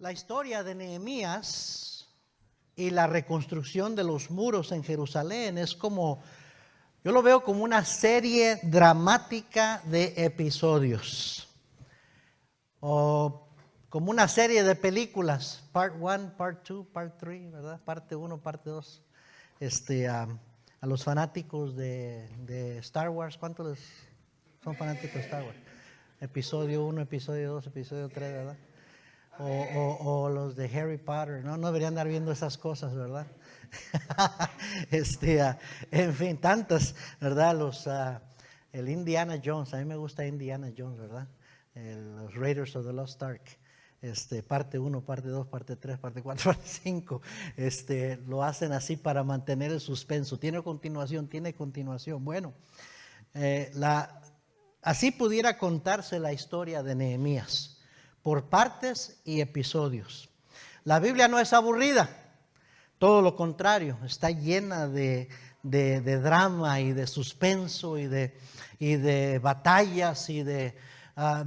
La historia de Nehemías y la reconstrucción de los muros en Jerusalén es como, yo lo veo como una serie dramática de episodios, o como una serie de películas, part 1, part 2, part 3, ¿verdad? Parte 1, parte 2. A los fanáticos de Star Wars, ¿cuántos son fanáticos de Star Wars? Episodio 1, episodio 2, episodio 3, ¿verdad? O los de Harry Potter, no deberían andar viendo esas cosas, ¿verdad? En fin, tantas, ¿verdad? El Indiana Jones, a mí me gusta Indiana Jones, ¿verdad? Los Raiders of the Lost Ark, parte 1, parte 2, parte 3, parte 4, parte 5, lo hacen así para mantener el suspenso. Tiene continuación. Bueno, así pudiera contarse la historia de Nehemías, por partes y episodios. La Biblia no es aburrida, todo lo contrario, está llena de drama y de suspenso y de batallas y de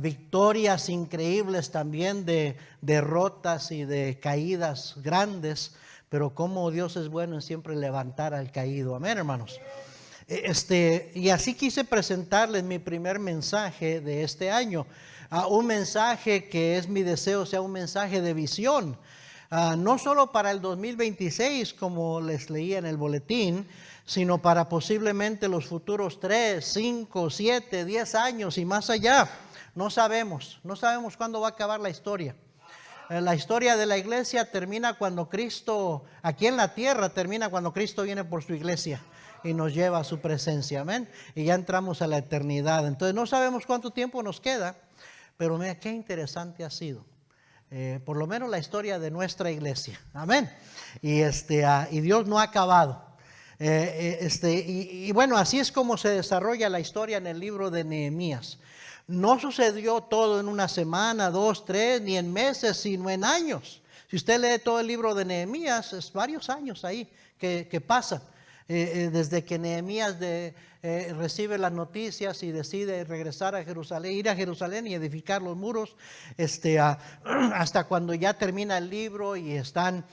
victorias increíbles, también de derrotas y de caídas grandes, pero como Dios es bueno en siempre levantar al caído. Amén, hermanos. Y así quise presentarles mi primer mensaje de este año. Un mensaje que es mi deseo sea un mensaje de visión, no solo para el 2026 como les leía en el boletín, sino para posiblemente los futuros 3, 5, 7, 10 años y más allá. No sabemos cuándo va a acabar la historia. La historia de la iglesia termina cuando Cristo, aquí en la tierra, termina cuando Cristo viene por su iglesia y nos lleva a su presencia, amén. Y ya entramos a la eternidad. Entonces no sabemos cuánto tiempo nos queda, pero mira qué interesante ha sido. Por lo menos la historia de nuestra iglesia, amén. Y Dios no ha acabado. Y bueno, así es como se desarrolla la historia en el libro de Nehemías. No sucedió todo en una semana, 2, 3, ni en meses, sino en años. Si usted lee todo el libro de Nehemías, es varios años ahí que pasan. Desde que Nehemías recibe las noticias y decide regresar a Jerusalén, ir a Jerusalén y edificar los muros, hasta cuando ya termina el libro y están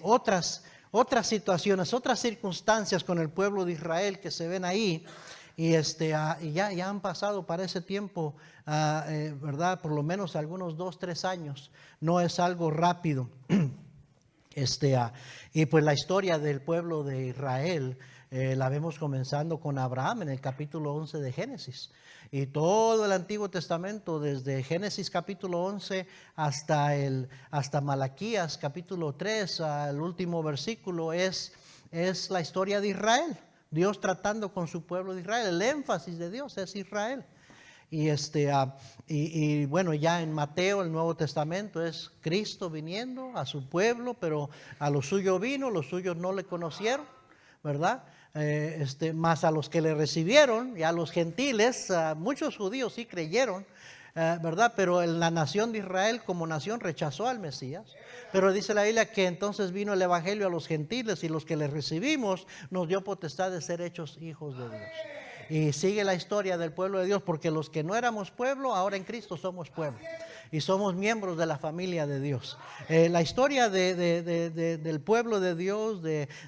otras situaciones, otras circunstancias con el pueblo de Israel que se ven ahí. Y ya han pasado para ese tiempo, ¿verdad? Por lo menos algunos 2, 3 años. No es algo rápido. Y pues la historia del pueblo de Israel la vemos comenzando con Abraham en el capítulo 11 de Génesis. Y todo el Antiguo Testamento, desde Génesis capítulo 11 hasta Malaquías capítulo 3, al último versículo, es la historia de Israel. Dios tratando con su pueblo de Israel. El énfasis de Dios es Israel. Y bueno, ya en Mateo, el Nuevo Testamento, es Cristo viniendo a su pueblo, pero a los suyos vino, los suyos no le conocieron, ¿verdad? Más a los que le recibieron y a los gentiles, muchos judíos sí creyeron, ¿verdad? Pero la nación de Israel como nación rechazó al Mesías. Pero dice la Biblia que entonces vino el evangelio a los gentiles y los que le recibimos nos dio potestad de ser hechos hijos de Dios. Y sigue la historia del pueblo de Dios, porque los que no éramos pueblo, ahora en Cristo somos pueblo. Y somos miembros de la familia de Dios. La historia del pueblo de Dios,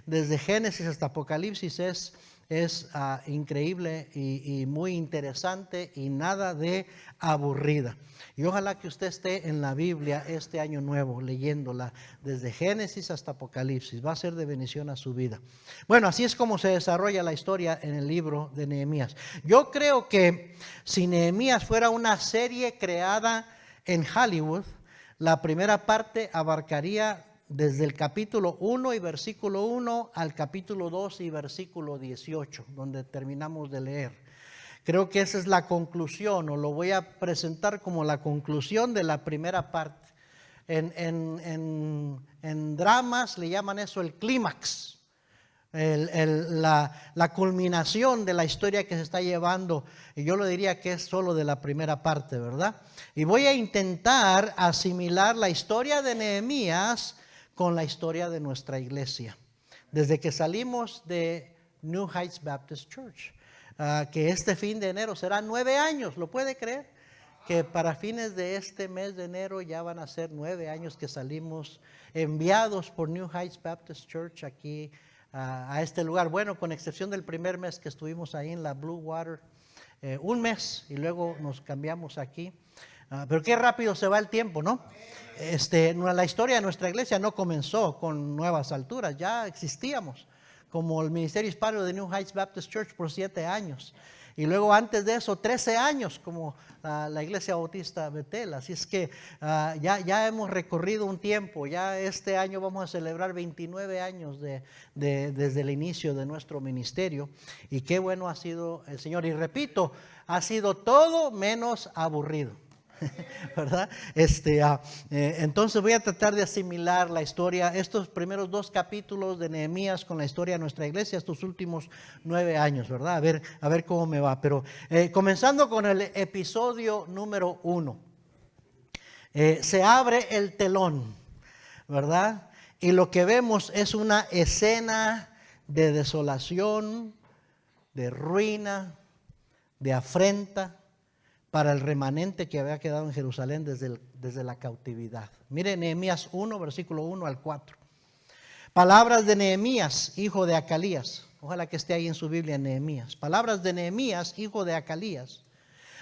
desde Génesis hasta Apocalipsis, es increíble y muy interesante y nada de aburrida. Y ojalá que usted esté en la Biblia este año nuevo, leyéndola desde Génesis hasta Apocalipsis. Va a ser de bendición a su vida. Bueno, así es como se desarrolla la historia en el libro de Nehemías. Yo creo que si Nehemías fuera una serie creada en Hollywood, la primera parte abarcaría desde el capítulo 1 y versículo 1 al capítulo 2 y versículo 18, donde terminamos de leer. Creo que esa es la conclusión, o lo voy a presentar como la conclusión de la primera parte. En dramas le llaman eso el clímax, la culminación de la historia que se está llevando. Y yo lo diría que es solo de la primera parte, ¿verdad? Y voy a intentar asimilar la historia de Nehemías con la historia de nuestra iglesia. Desde que salimos de New Heights Baptist Church, que este fin de enero será 9 años, ¿lo puede creer? que para fines de este mes de enero ya van a ser 9 años que salimos enviados por New Heights Baptist Church aquí a este lugar. Bueno, con excepción del primer mes que estuvimos ahí en la Blue Water, un mes, y luego nos cambiamos aquí. Pero qué rápido se va el tiempo, ¿no? La historia de nuestra iglesia no comenzó con Nuevas Alturas, ya existíamos como el ministerio hispano de New Heights Baptist Church por 7 años. Y luego antes de eso 13 años como la iglesia bautista Betel. Así es que ya hemos recorrido un tiempo. Ya este año vamos a celebrar 29 años desde el inicio de nuestro ministerio. Y qué bueno ha sido el Señor. Y repito, ha sido todo menos aburrido. ¿Verdad? Entonces voy a tratar de asimilar la historia, estos primeros 2 capítulos de Nehemías con la historia de nuestra iglesia, estos últimos 9 años, ¿verdad? A ver cómo me va. Pero comenzando con el episodio número 1, se abre el telón, ¿verdad? Y lo que vemos es una escena de desolación, de ruina, de afrenta para el remanente que había quedado en Jerusalén desde la cautividad. Mire Nehemías 1, versículo 1 al 4. Palabras de Nehemías, hijo de Acalías. Ojalá que esté ahí en su Biblia, Nehemías. Palabras de Nehemías, hijo de Acalías.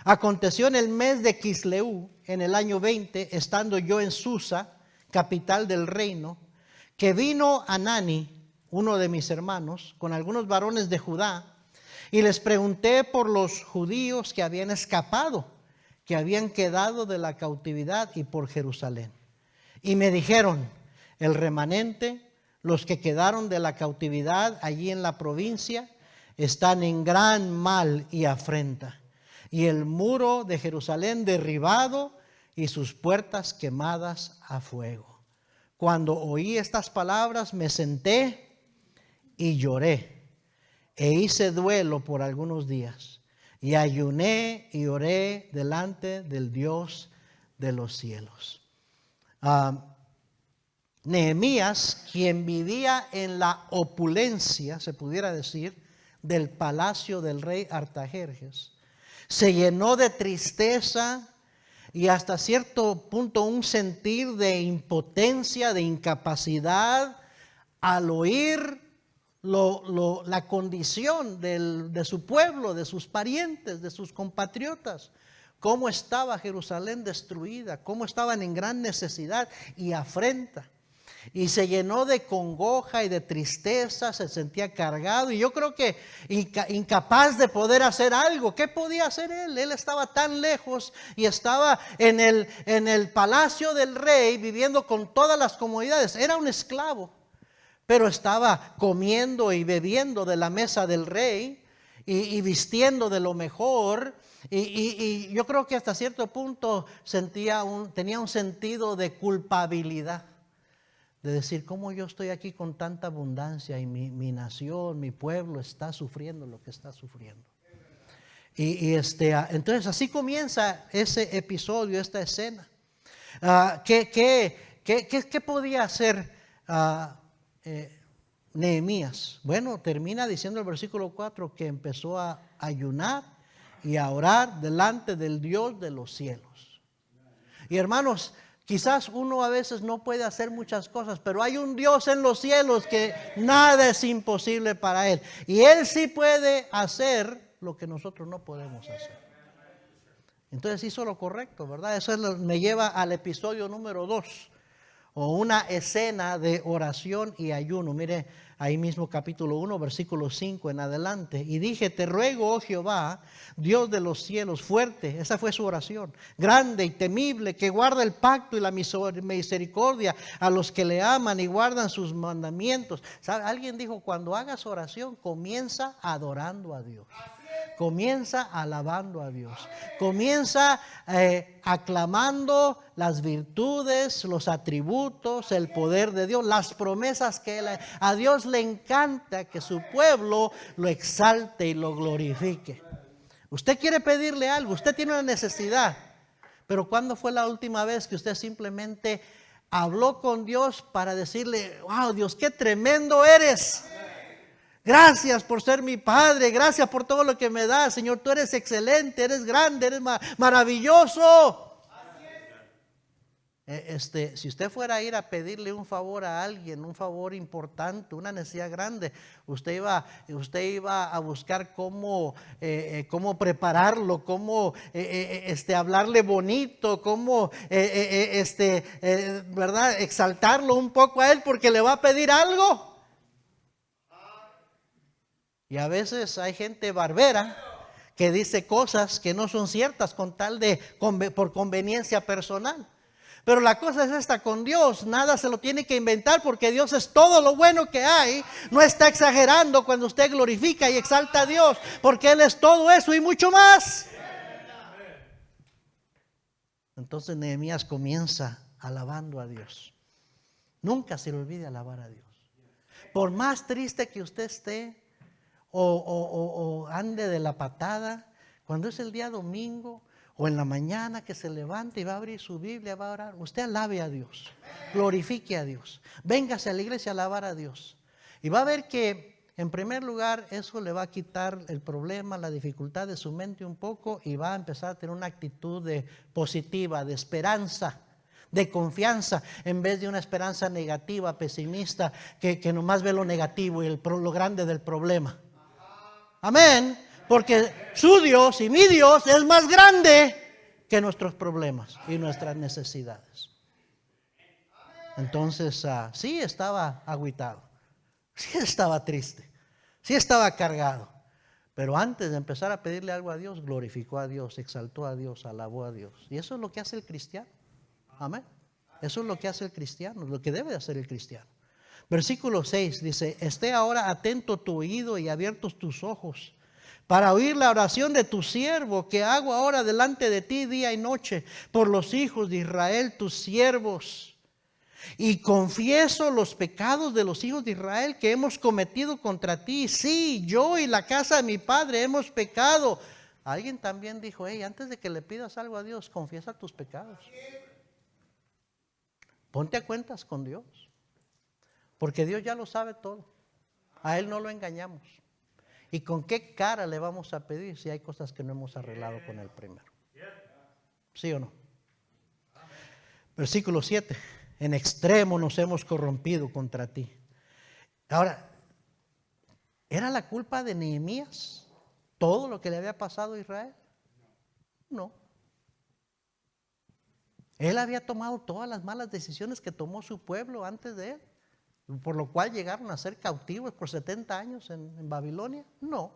Aconteció en el mes de Quisleu, en el año 20, estando yo en Susa, capital del reino, que vino Anani, uno de mis hermanos, con algunos varones de Judá, y les pregunté por los judíos que habían escapado, que habían quedado de la cautividad, y por Jerusalén. Y me dijeron, el remanente, los que quedaron de la cautividad allí en la provincia, están en gran mal y afrenta, y el muro de Jerusalén derribado y sus puertas quemadas a fuego. Cuando oí estas palabras me senté y lloré. E hice duelo por algunos días, y ayuné y oré delante del Dios de los cielos. Nehemías, quien vivía en la opulencia, se pudiera decir, del palacio del rey Artajerjes, se llenó de tristeza y hasta cierto punto un sentir de impotencia, de incapacidad, al oír la condición de su pueblo, de sus parientes, de sus compatriotas, cómo estaba Jerusalén destruida, cómo estaban en gran necesidad y afrenta, y se llenó de congoja y de tristeza, se sentía cargado, y yo creo que incapaz de poder hacer algo. ¿Qué podía hacer él? Él estaba tan lejos y estaba en el palacio del rey, viviendo con todas las comodidades. Era un esclavo, pero estaba comiendo y bebiendo de la mesa del rey y vistiendo de lo mejor. Y yo creo que hasta cierto punto tenía un sentido de culpabilidad. De decir, ¿cómo yo estoy aquí con tanta abundancia y mi nación, mi pueblo está sufriendo lo que está sufriendo? Entonces así comienza ese episodio, esta escena. ¿Qué podía hacer Nehemías? Bueno, termina diciendo el versículo 4 que empezó a ayunar y a orar delante del Dios de los cielos. Y hermanos, quizás uno a veces no puede hacer muchas cosas, pero hay un Dios en los cielos que nada es imposible para Él. Y Él sí puede hacer lo que nosotros no podemos hacer. Entonces hizo lo correcto, ¿verdad? Eso me lleva al episodio número 2. O una escena de oración y ayuno. Mire, ahí mismo capítulo 1, versículo 5 en adelante. Y dije, te ruego, oh Jehová, Dios de los cielos, fuerte, esa fue su oración, grande y temible, que guarda el pacto y la misericordia a los que le aman y guardan sus mandamientos. ¿Sabe? Alguien dijo, cuando hagas oración, comienza adorando a Dios. Comienza alabando a Dios. Comienza aclamando las virtudes, los atributos, el poder de Dios, las promesas que a Dios le encanta que su pueblo lo exalte y lo glorifique. Usted quiere pedirle algo, usted tiene una necesidad, pero ¿cuándo fue la última vez que usted simplemente habló con Dios para decirle, wow, Dios, qué tremendo eres? Gracias por ser mi Padre, gracias por todo lo que me das, Señor. Tú eres excelente, eres grande, eres maravilloso. Si usted fuera a ir a pedirle un favor a alguien, un favor importante, una necesidad grande, usted iba a buscar cómo prepararlo, cómo hablarle bonito, cómo ¿verdad? Exaltarlo un poco a él porque le va a pedir algo. Y a veces hay gente barbera que dice cosas que no son ciertas con tal por conveniencia personal. Pero la cosa es esta con Dios, nada se lo tiene que inventar porque Dios es todo lo bueno que hay. No está exagerando cuando usted glorifica y exalta a Dios, porque Él es todo eso y mucho más. Entonces Nehemías comienza alabando a Dios. Nunca se le olvide alabar a Dios. Por más triste que usted esté o ande de la patada, cuando es el día domingo, o en la mañana que se levante y va a abrir su Biblia, va a orar, usted alabe a Dios, glorifique a Dios, véngase a la iglesia a alabar a Dios. Y va a ver que en primer lugar eso le va a quitar el problema, la dificultad de su mente un poco y va a empezar a tener una actitud positiva, de esperanza, de confianza, en vez de una esperanza negativa, pesimista, que nomás ve lo negativo y lo grande del problema. Amén. Porque su Dios y mi Dios es más grande que nuestros problemas y nuestras necesidades. Entonces, sí estaba agüitado, sí estaba triste, sí estaba cargado. Pero antes de empezar a pedirle algo a Dios, glorificó a Dios, exaltó a Dios, alabó a Dios. Y eso es lo que hace el cristiano. Amén. Eso es lo que hace el cristiano, lo que debe hacer el cristiano. Versículo 6 dice: esté ahora atento tu oído y abiertos tus ojos, para oír la oración de tu siervo que hago ahora delante de ti día y noche por los hijos de Israel, tus siervos. Y confieso los pecados de los hijos de Israel que hemos cometido contra ti. Sí, yo y la casa de mi padre hemos pecado. Alguien también dijo: hey, antes de que le pidas algo a Dios, confiesa tus pecados. Ponte a cuentas con Dios, porque Dios ya lo sabe todo. A Él no lo engañamos. ¿Y con qué cara le vamos a pedir si hay cosas que no hemos arreglado con Él primero? ¿Sí o no? Versículo 7. En extremo nos hemos corrompido contra ti. Ahora, ¿era la culpa de Nehemías todo lo que le había pasado a Israel? No. Él había tomado todas las malas decisiones que tomó su pueblo antes de él, por lo cual llegaron a ser cautivos por 70 años en Babilonia. No.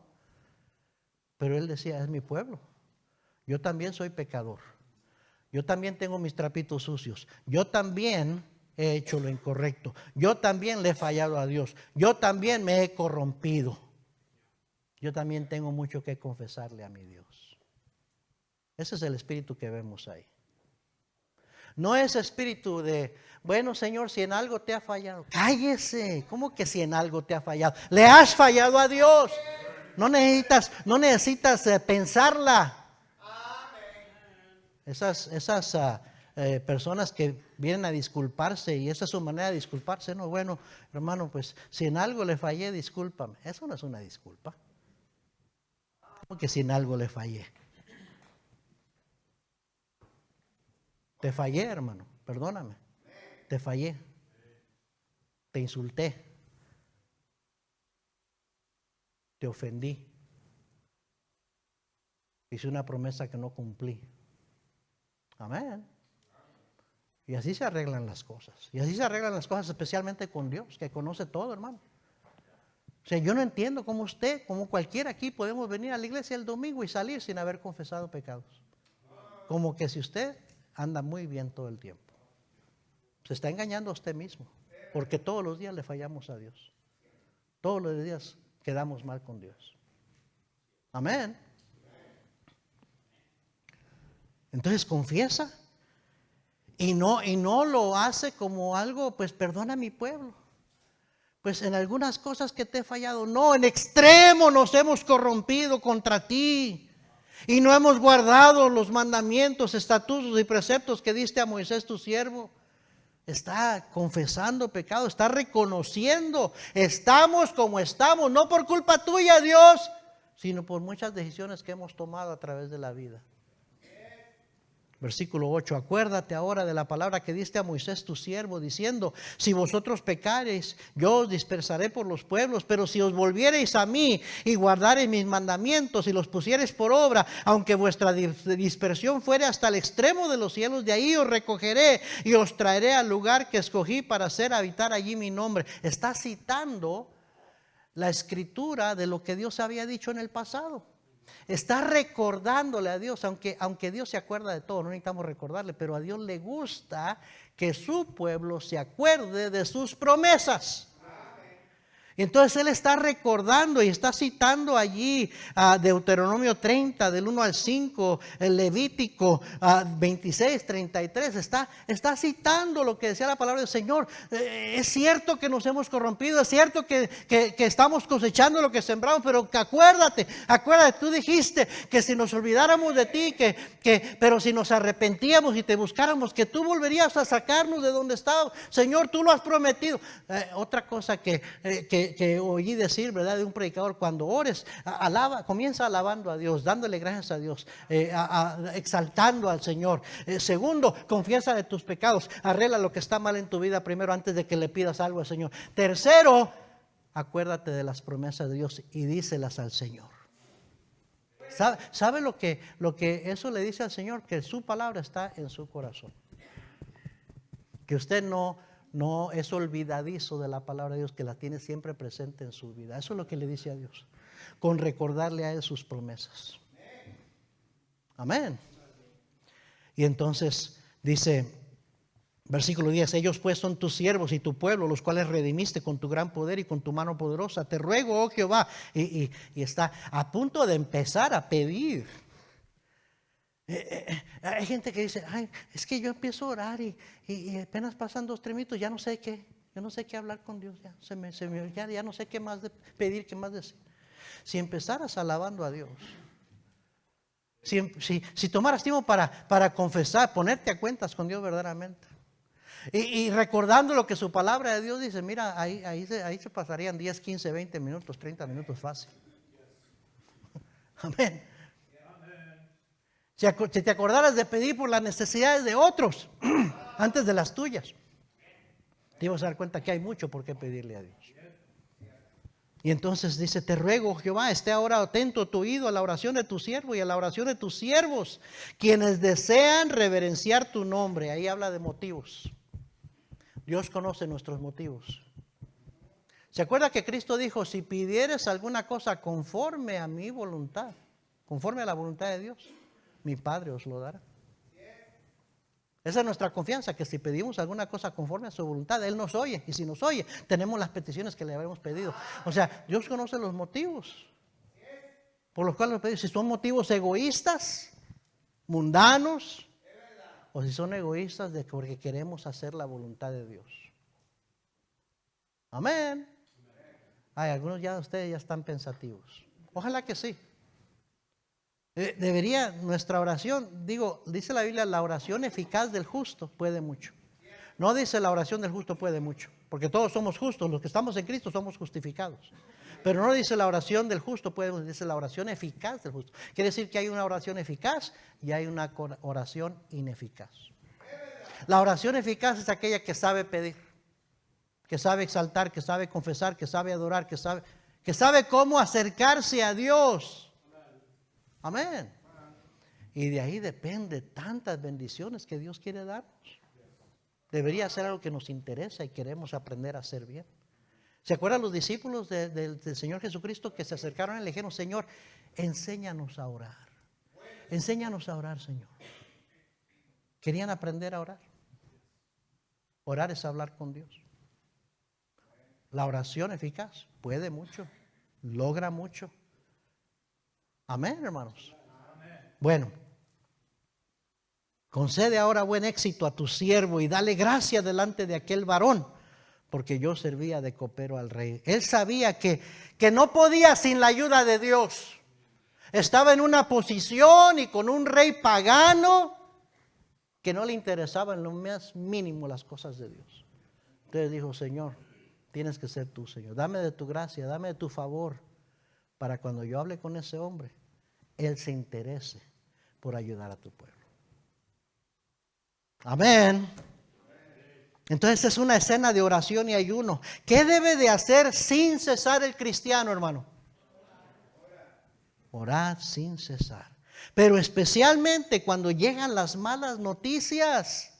Pero él decía: es mi pueblo. Yo también soy pecador. Yo también tengo mis trapitos sucios. Yo también he hecho lo incorrecto. Yo también le he fallado a Dios. Yo también me he corrompido. Yo también tengo mucho que confesarle a mi Dios. Ese es el espíritu que vemos ahí. No es espíritu de: bueno, Señor, si en algo te ha fallado. Cállese. ¿Cómo que si en algo te ha fallado? Le has fallado a Dios. No necesitas pensarla. Esas personas que vienen a disculparse y esa es su manera de disculparse. No, bueno, hermano, pues si en algo le fallé, discúlpame. Eso no es una disculpa. ¿Cómo que si en algo le fallé? Te fallé, hermano, perdóname. Te fallé. Te insulté. Te ofendí. Hice una promesa que no cumplí. Amén. Y así se arreglan las cosas. Y así se arreglan las cosas, especialmente con Dios, que conoce todo, hermano. O sea, yo no entiendo cómo usted, como cualquiera aquí, podemos venir a la iglesia el domingo y salir sin haber confesado pecados. Como que si usted anda muy bien todo el tiempo. Se está engañando a usted mismo, porque todos los días le fallamos a Dios. Todos los días quedamos mal con Dios. Amén. Entonces confiesa y no lo hace como algo, pues perdona a mi pueblo. Pues en algunas cosas que te he fallado, no, en extremo nos hemos corrompido contra ti. Y no hemos guardado los mandamientos, estatutos y preceptos que diste a Moisés tu siervo. está confesando pecado, está reconociendo, estamos como estamos, no por culpa tuya, Dios, sino por muchas decisiones que hemos tomado a través de la vida. Versículo 8, acuérdate ahora de la palabra que diste a Moisés tu siervo, diciendo, si vosotros pecareis, yo os dispersaré por los pueblos, pero si os volviereis a mí y guardareis mis mandamientos y los pusiereis por obra, aunque vuestra dispersión fuere hasta el extremo de los cielos, de ahí os recogeré y os traeré al lugar que escogí para hacer habitar allí mi nombre. Está citando la escritura de lo que Dios había dicho en el pasado. Está recordándole a Dios, aunque Dios se acuerda de todo, no necesitamos recordarle, pero a Dios le gusta que su pueblo se acuerde de sus promesas. Entonces Él está recordando y está citando allí a Deuteronomio 30, del 1 al 5, el Levítico 26, 33. Está citando lo que decía la palabra del Señor. Es cierto que nos hemos corrompido, es cierto que estamos cosechando lo que sembramos, pero que acuérdate, tú dijiste que si nos olvidáramos de ti, pero si nos arrepentíamos y te buscáramos, que tú volverías a sacarnos de donde estábamos. Señor, tú lo has prometido. Otra cosa que oí decir, ¿verdad?, de un predicador: cuando ores, comienza alabando a Dios, dándole gracias a Dios, exaltando al Señor. Segundo, confiesa de tus pecados, arregla lo que está mal en tu vida primero antes de que le pidas algo al Señor. Tercero, acuérdate de las promesas de Dios y díselas al Señor. ¿Sabe lo que eso le dice al Señor? Que su palabra está en su corazón, que usted no es olvidadizo de la palabra de Dios, que la tiene siempre presente en su vida. Eso es lo que le dice a Dios, con recordarle a Él sus promesas. Amén. Y entonces dice, versículo 10, ellos pues son tus siervos y tu pueblo, los cuales redimiste con tu gran poder y con tu mano poderosa. Te ruego, oh Jehová, y está a punto de empezar a pedir. Hay gente que dice, ay, es que yo empiezo a orar y apenas pasan 2, 3 minutos, ya no sé qué hablar con Dios, ya no sé qué más pedir, qué más decir. Si empezaras alabando a Dios, si tomaras tiempo para confesar, ponerte a cuentas con Dios verdaderamente, y recordando lo que su palabra de Dios dice, mira, ahí se pasarían 10, 15, 20 minutos, 30 minutos fácil. Amén. Si te acordaras de pedir por las necesidades de otros antes de las tuyas, te ibas a dar cuenta que hay mucho por qué pedirle a Dios. Y entonces dice, te ruego, Jehová, esté ahora atento tu oído a la oración de tu siervo y a la oración de tus siervos, quienes desean reverenciar tu nombre. Ahí habla de motivos. Dios conoce nuestros motivos. ¿Se acuerda que Cristo dijo, si pidieres alguna cosa conforme a mi voluntad, conforme a la voluntad de Dios, mi Padre os lo dará? Esa es nuestra confianza, que si pedimos alguna cosa conforme a su voluntad, Él nos oye. Y si nos oye, tenemos las peticiones que le habíamos pedido. O sea, Dios conoce los motivos por los cuales nos pedimos. Si son motivos egoístas, mundanos, o si son egoístas porque queremos hacer la voluntad de Dios. Amén. Ay, algunos de ustedes ya están pensativos. Ojalá que sí. Debería nuestra oración, dice la Biblia, la oración eficaz del justo puede mucho. No dice la oración del justo puede mucho, porque todos somos justos, los que estamos en Cristo somos justificados. Pero no dice la oración del justo puede mucho, dice la oración eficaz del justo. Quiere decir que hay una oración eficaz y hay una oración ineficaz. La oración eficaz es aquella que sabe pedir, que sabe exaltar, que sabe confesar, que sabe adorar, que sabe cómo acercarse a Dios. Amén. Y de ahí depende tantas bendiciones que Dios quiere darnos. Debería ser algo que nos interesa y queremos aprender a hacer bien. ¿Se acuerdan los discípulos del Señor Jesucristo que se acercaron y le dijeron, Señor, enséñanos a orar? Enséñanos a orar, Señor. Querían aprender a orar. Orar es hablar con Dios. La oración eficaz puede mucho, logra mucho. Amén, hermanos. Bueno, concede ahora buen éxito a tu siervo y dale gracia delante de aquel varón, porque yo servía de copero al rey. Él sabía que no podía sin la ayuda de Dios. Estaba en una posición y con un rey pagano que no le interesaban en lo más mínimo las cosas de Dios. Entonces dijo, Señor, tienes que ser tú, Señor. Dame de tu gracia, dame de tu favor, para cuando yo hable con ese hombre, él se interese por ayudar a tu pueblo. Amén. Entonces es una escena de oración y ayuno. ¿Qué debe de hacer sin cesar el cristiano, hermano? Orar sin cesar. Pero especialmente cuando llegan las malas noticias,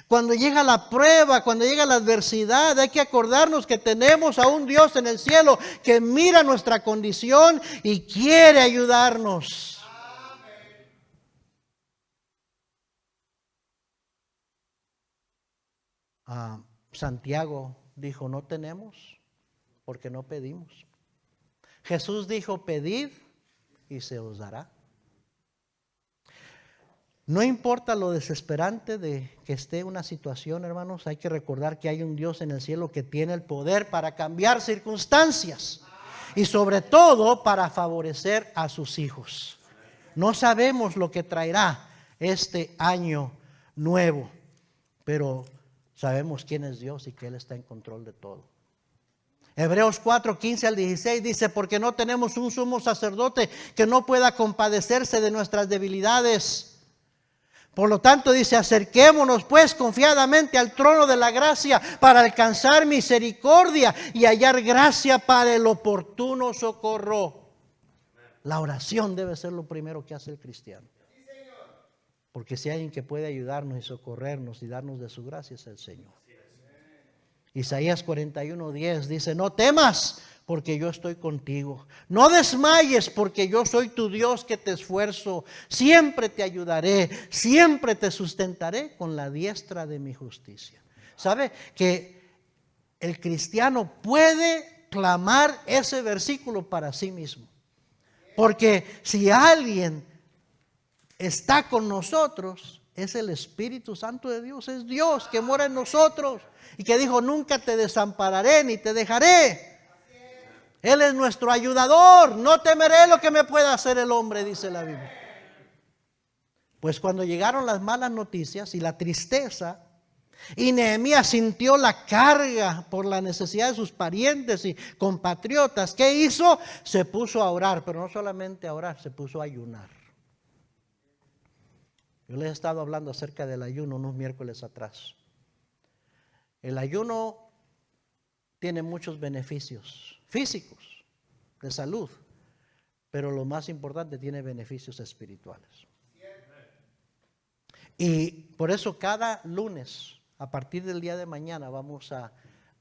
cuando llega la prueba, cuando llega la adversidad, hay que acordarnos que tenemos a un Dios en el cielo que mira nuestra condición y quiere ayudarnos. Santiago dijo, no tenemos porque no pedimos. Jesús dijo, pedid y se os dará. No importa lo desesperante de que esté una situación, hermanos, hay que recordar que hay un Dios en el cielo que tiene el poder para cambiar circunstancias y sobre todo para favorecer a sus hijos. No sabemos lo que traerá este año nuevo, pero sabemos quién es Dios y que Él está en control de todo. Hebreos 4, 15 al 16 dice, porque no tenemos un sumo sacerdote que no pueda compadecerse de nuestras debilidades. Por lo tanto dice, acerquémonos pues confiadamente al trono de la gracia para alcanzar misericordia y hallar gracia para el oportuno socorro. La oración debe ser lo primero que hace el cristiano. Porque si hay alguien que puede ayudarnos y socorrernos y darnos de su gracia es el Señor. Isaías 41:10 dice, no temas porque yo estoy contigo. No desmayes porque yo soy tu Dios que te esfuerzo. Siempre te ayudaré, siempre te sustentaré con la diestra de mi justicia. ¿Sabe que el cristiano puede clamar ese versículo para sí mismo? Porque si alguien está con nosotros, es el Espíritu Santo de Dios, es Dios que mora en nosotros y que dijo, nunca te desampararé ni te dejaré. Él es nuestro ayudador, no temeré lo que me pueda hacer el hombre, dice la Biblia. Pues cuando llegaron las malas noticias y la tristeza, y Nehemías sintió la carga por la necesidad de sus parientes y compatriotas, ¿qué hizo? Se puso a orar, pero no solamente a orar, se puso a ayunar. Yo les he estado hablando acerca del ayuno unos miércoles atrás. El ayuno tiene muchos beneficios físicos, de salud, pero lo más importante, tiene beneficios espirituales. Y por eso cada lunes, a partir del día de mañana, vamos a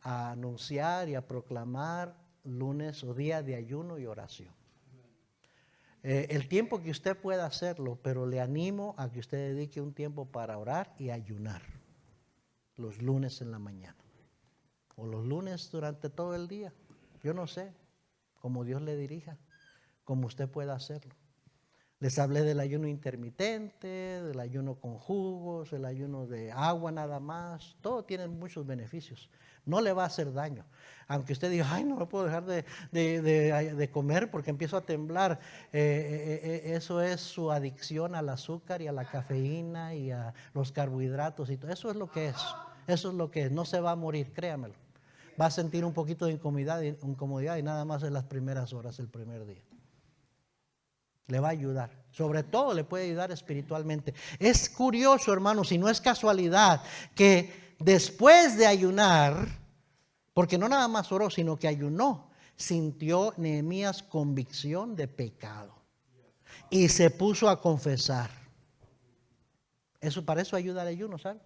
anunciar y a proclamar lunes o día de ayuno y oración. El tiempo que usted pueda hacerlo, pero le animo a que usted dedique un tiempo para orar y ayunar los lunes en la mañana o los lunes durante todo el día. Yo no sé, como Dios le dirija, como usted pueda hacerlo. Les hablé del ayuno intermitente, del ayuno con jugos, el ayuno de agua nada más. Todo tiene muchos beneficios. No le va a hacer daño. Aunque usted diga, ay, no me puedo dejar de comer porque empiezo a temblar. Eso es su adicción al azúcar y a la cafeína y a los carbohidratos y todo. Eso es lo que es. Eso es lo que es. No se va a morir, créamelo. Va a sentir un poquito de incomodidad y nada más en las primeras horas, el primer día. Le va a ayudar. Sobre todo le puede ayudar espiritualmente. Es curioso, hermanos, y no es casualidad que después de ayunar, porque no nada más oró, sino que ayunó, sintió Nehemías convicción de pecado y se puso a confesar. Para eso ayuda el ayuno, ¿sabe?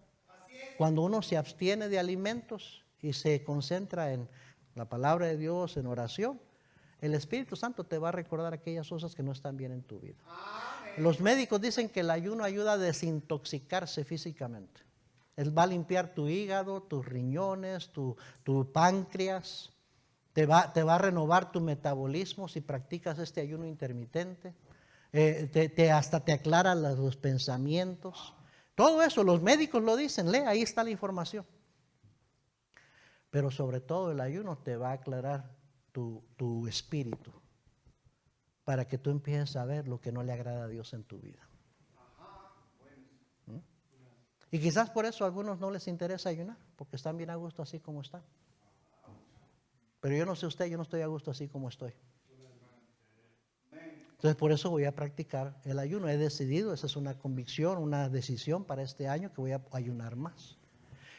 Cuando uno se abstiene de alimentos y se concentra en la palabra de Dios, en oración, el Espíritu Santo te va a recordar aquellas cosas que no están bien en tu vida. Amén. Los médicos dicen que el ayuno ayuda a desintoxicarse físicamente. Él va a limpiar tu hígado, tus riñones, tu páncreas. Te va a renovar tu metabolismo si practicas este ayuno intermitente. Hasta te aclara los pensamientos. Todo eso los médicos lo dicen. Lee, ahí está la información. Pero sobre todo el ayuno te va a aclarar tu espíritu para que tú empieces a ver lo que no le agrada a Dios en tu vida. Y quizás por eso a algunos no les interesa ayunar, porque están bien a gusto así como están. Pero yo no sé usted, yo no estoy a gusto así como estoy. Entonces por eso voy a practicar el ayuno. He decidido, esa es una convicción, una decisión para este año, que voy a ayunar más.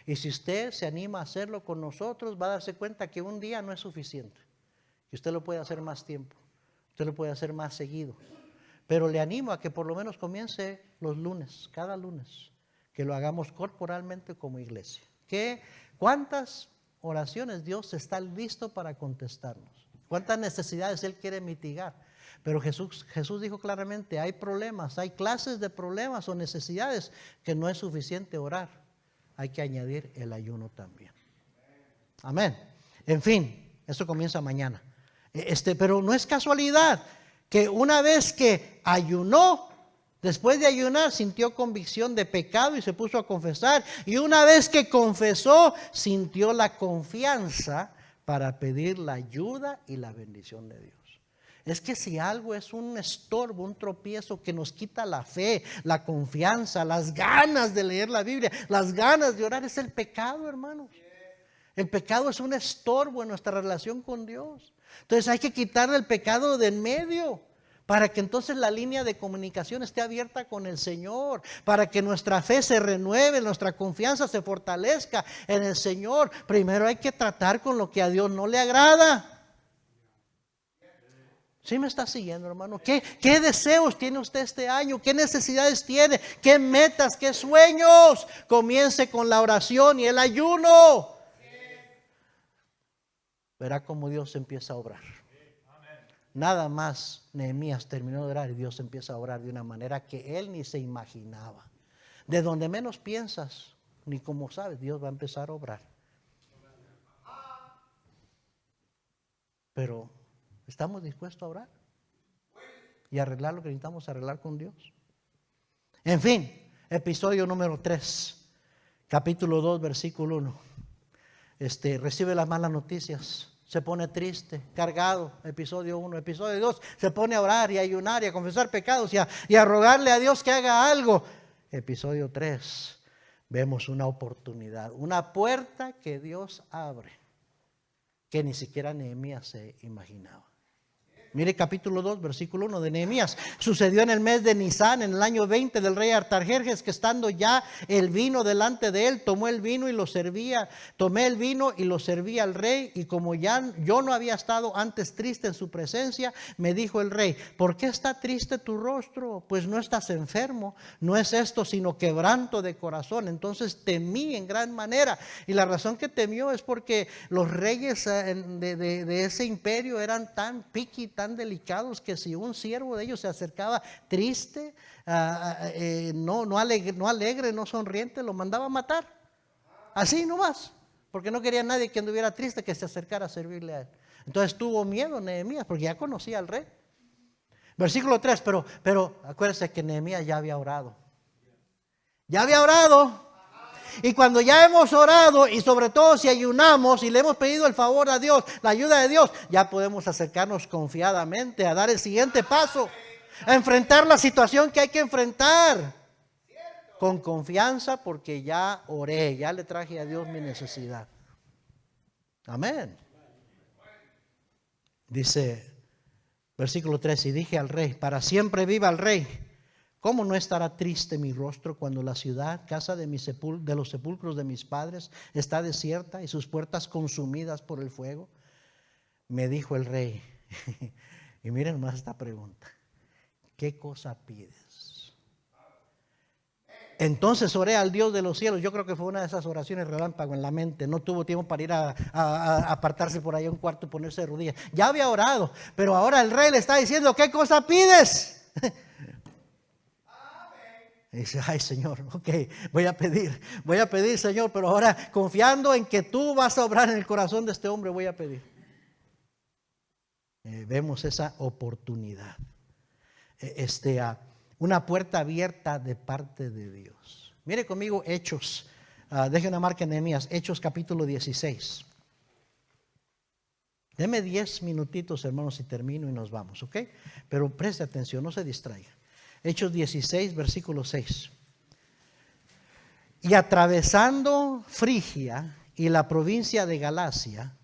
Y si usted se anima a hacerlo con nosotros, va a darse cuenta que un día no es suficiente. Que usted lo puede hacer más tiempo, usted lo puede hacer más seguido. Pero le animo a que por lo menos comience los lunes, cada lunes, que lo hagamos corporalmente como iglesia. ¿Cuántas oraciones Dios está listo para contestarnos? ¿Cuántas necesidades Él quiere mitigar? Pero Jesús dijo claramente, hay problemas, hay clases de problemas o necesidades que no es suficiente orar. Hay que añadir el ayuno también. Amén. En fin, eso comienza mañana. Pero no es casualidad que una vez que ayunó, después de ayunar sintió convicción de pecado y se puso a confesar. Y una vez que confesó, sintió la confianza para pedir la ayuda y la bendición de Dios. Es que si algo es un estorbo, un tropiezo que nos quita la fe, la confianza, las ganas de leer la Biblia, las ganas de orar, es el pecado, hermanos. El pecado es un estorbo en nuestra relación con Dios. Entonces hay que quitarle el pecado de en medio, para que entonces la línea de comunicación esté abierta con el Señor, para que nuestra fe se renueve, nuestra confianza se fortalezca en el Señor. Primero hay que tratar con lo que a Dios no le agrada. ¿Sí me está siguiendo, hermano? ¿Qué deseos tiene usted este año? ¿Qué necesidades tiene? ¿Qué metas? ¿Qué sueños? Comience con la oración y el ayuno. Verá cómo Dios empieza a obrar. Nada más Nehemías terminó de orar y Dios empieza a obrar de una manera que él ni se imaginaba. De donde menos piensas, ni como sabes, Dios va a empezar a obrar. Pero ¿estamos dispuestos a orar? Y arreglar lo que necesitamos arreglar con Dios. En fin, episodio número 3, capítulo 2, versículo 1. Recibe las malas noticias. Se pone triste, cargado, episodio 1. Episodio 2, se pone a orar y a ayunar y a confesar pecados y a rogarle a Dios que haga algo. Episodio 3, vemos una oportunidad, una puerta que Dios abre, que ni siquiera Nehemías se imaginaba. Mire capítulo 2, versículo 1 de Nehemías. Sucedió en el mes de Nisán, en el año 20 del rey Artajerjes, que estando ya el vino delante de él, tomé el vino y lo servía al rey. Y como ya yo no había estado antes triste en su presencia, me dijo el rey: ¿por qué está triste tu rostro? Pues no estás enfermo, no es esto sino quebranto de corazón. Entonces temí en gran manera. Y la razón que temió es porque los reyes de ese imperio eran tan picky, tan delicados, que si un siervo de ellos se acercaba triste, no alegre, no sonriente, lo mandaba a matar. Así nomás, porque no quería nadie que anduviera triste que se acercara a servirle a él. Entonces tuvo miedo Nehemías, porque ya conocía al rey. Versículo 3, pero acuérdense que Nehemías ya había orado. Ya había orado. Y cuando ya hemos orado, y sobre todo si ayunamos y le hemos pedido el favor a Dios, la ayuda de Dios, ya podemos acercarnos confiadamente a dar el siguiente paso, a enfrentar la situación que hay que enfrentar con confianza, porque ya oré, ya le traje a Dios mi necesidad. Amén. Dice versículo 3: y dije al rey: para siempre viva el rey. ¿Cómo no estará triste mi rostro cuando la ciudad, casa de los sepulcros de mis padres, está desierta y sus puertas consumidas por el fuego? Me dijo el rey, y miren más esta pregunta: ¿qué cosa pides? Entonces oré al Dios de los cielos. Yo creo que fue una de esas oraciones relámpago en la mente. No tuvo tiempo para ir a apartarse por ahí a un cuarto y ponerse de rodillas. Ya había orado, pero ahora el rey le está diciendo: ¿qué cosa pides? Y dice: ay, Señor, ok, voy a pedir, Señor, pero ahora confiando en que tú vas a obrar en el corazón de este hombre, voy a pedir. Vemos esa oportunidad, una puerta abierta de parte de Dios. Mire conmigo Hechos, deje una marca en Nehemías, Hechos capítulo 16. Deme 10 minutitos, hermanos, y termino y nos vamos, ok, pero preste atención, no se distraiga. Hechos 16, versículo 6. Y atravesando Frigia y la provincia de Galacia,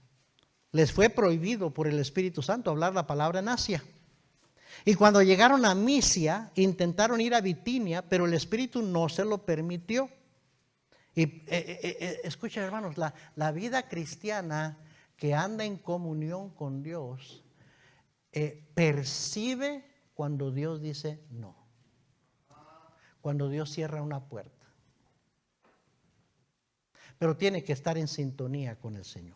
les fue prohibido por el Espíritu Santo hablar la palabra en Asia. Y cuando llegaron a Misia, intentaron ir a Bitinia, pero el Espíritu no se lo permitió. Y escuchen, hermanos, la vida cristiana que anda en comunión con Dios percibe cuando Dios dice no, cuando Dios cierra una puerta. Pero tiene que estar en sintonía con el Señor.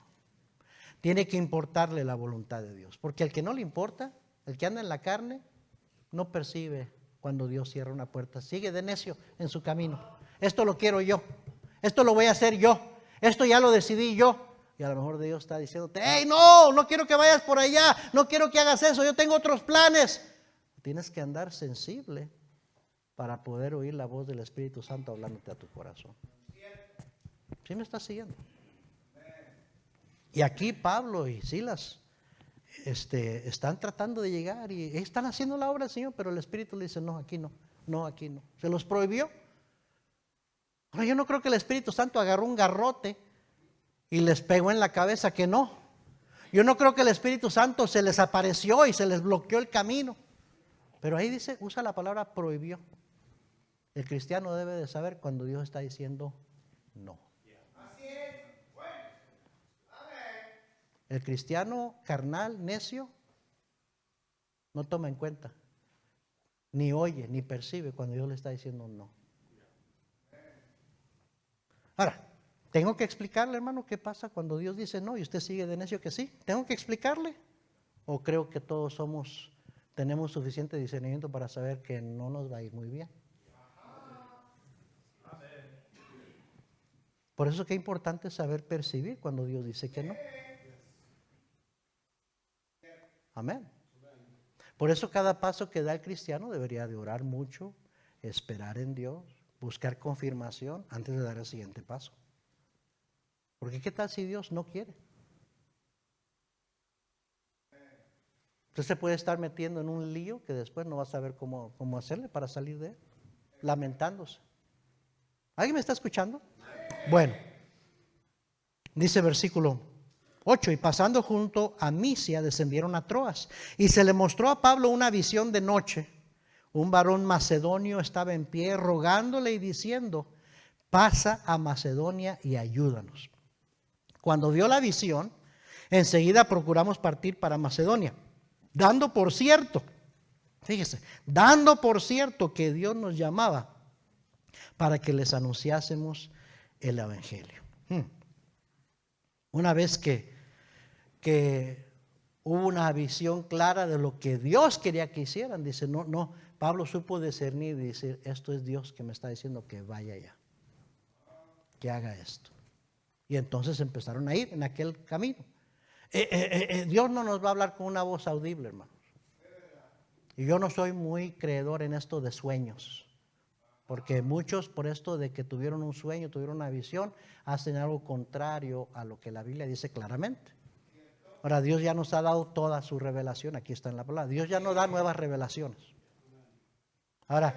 Tiene que importarle la voluntad de Dios. Porque el que no le importa, el que anda en la carne, no percibe cuando Dios cierra una puerta. Sigue de necio en su camino. Esto lo quiero yo. Esto lo voy a hacer yo. Esto ya lo decidí yo. Y a lo mejor Dios está diciéndote, hey, no quiero que vayas por allá. No quiero que hagas eso. Yo tengo otros planes. Tienes que andar sensible para poder oír la voz del Espíritu Santo hablándote a tu corazón. ¿Sí me estás siguiendo? Y aquí Pablo y Silas están tratando de llegar y están haciendo la obra del Señor, pero el Espíritu le dice, no, aquí no, no, aquí no. Se los prohibió. Ahora yo no creo que el Espíritu Santo agarró un garrote y les pegó en la cabeza, que no. Yo no creo que el Espíritu Santo se les apareció y se les bloqueó el camino. Pero ahí dice, usa la palabra prohibió. El cristiano debe de saber cuando Dios está diciendo no. El cristiano carnal, necio, no toma en cuenta, ni oye, ni percibe cuando Dios le está diciendo no. Ahora, tengo que explicarle, hermano, qué pasa cuando Dios dice no y usted sigue de necio que sí. ¿Tengo que explicarle? ¿O creo que todos tenemos suficiente discernimiento para saber que no nos va a ir muy bien? Por eso que es importante saber percibir cuando Dios dice que no. Amén. Por eso cada paso que da el cristiano debería de orar mucho, esperar en Dios, buscar confirmación antes de dar el siguiente paso. Porque ¿qué tal si Dios no quiere? Usted se puede estar metiendo en un lío que después no va a saber cómo hacerle para salir de él, lamentándose. ¿Alguien me está escuchando? Bueno, dice versículo 8, y pasando junto a Misia descendieron a Troas, y se le mostró a Pablo una visión de noche. Un varón macedonio estaba en pie rogándole y diciendo, pasa a Macedonia y ayúdanos. Cuando vio la visión, enseguida procuramos partir para Macedonia, dando por cierto, fíjese, dando por cierto que Dios nos llamaba para que les anunciásemos el evangelio. Una vez que hubo una visión clara de lo que Dios quería que hicieran, dice, no, Pablo supo discernir y decir, esto es Dios que me está diciendo que vaya allá, que haga esto. Y entonces empezaron a ir en aquel camino. Dios no nos va a hablar con una voz audible, hermanos. Y yo no soy muy creedor en esto de sueños. Porque muchos por esto de que tuvieron un sueño, tuvieron una visión, hacen algo contrario a lo que la Biblia dice claramente. Ahora Dios ya nos ha dado toda su revelación, aquí está en la palabra. Dios ya nos da nuevas revelaciones. Ahora,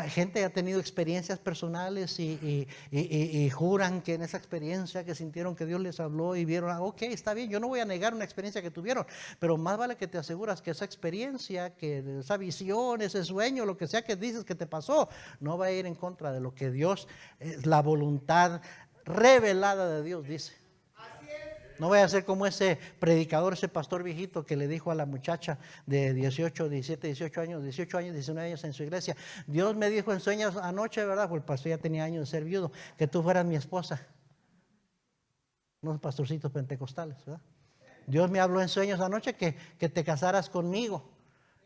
gente ha tenido experiencias personales y juran que en esa experiencia que sintieron que Dios les habló y vieron, ok, está bien, yo no voy a negar una experiencia que tuvieron, pero más vale que te aseguras que esa experiencia, que esa visión, ese sueño, lo que sea que dices que te pasó, no va a ir en contra de lo que Dios, la voluntad revelada de Dios dice. No voy a ser como ese predicador, ese pastor viejito que le dijo a la muchacha de 18 años, 19 años en su iglesia, Dios me dijo en sueños anoche, ¿verdad? Porque el pastor ya tenía años de ser viudo, que tú fueras mi esposa. Unos pastorcitos pentecostales, ¿verdad? Dios me habló en sueños anoche que te casaras conmigo.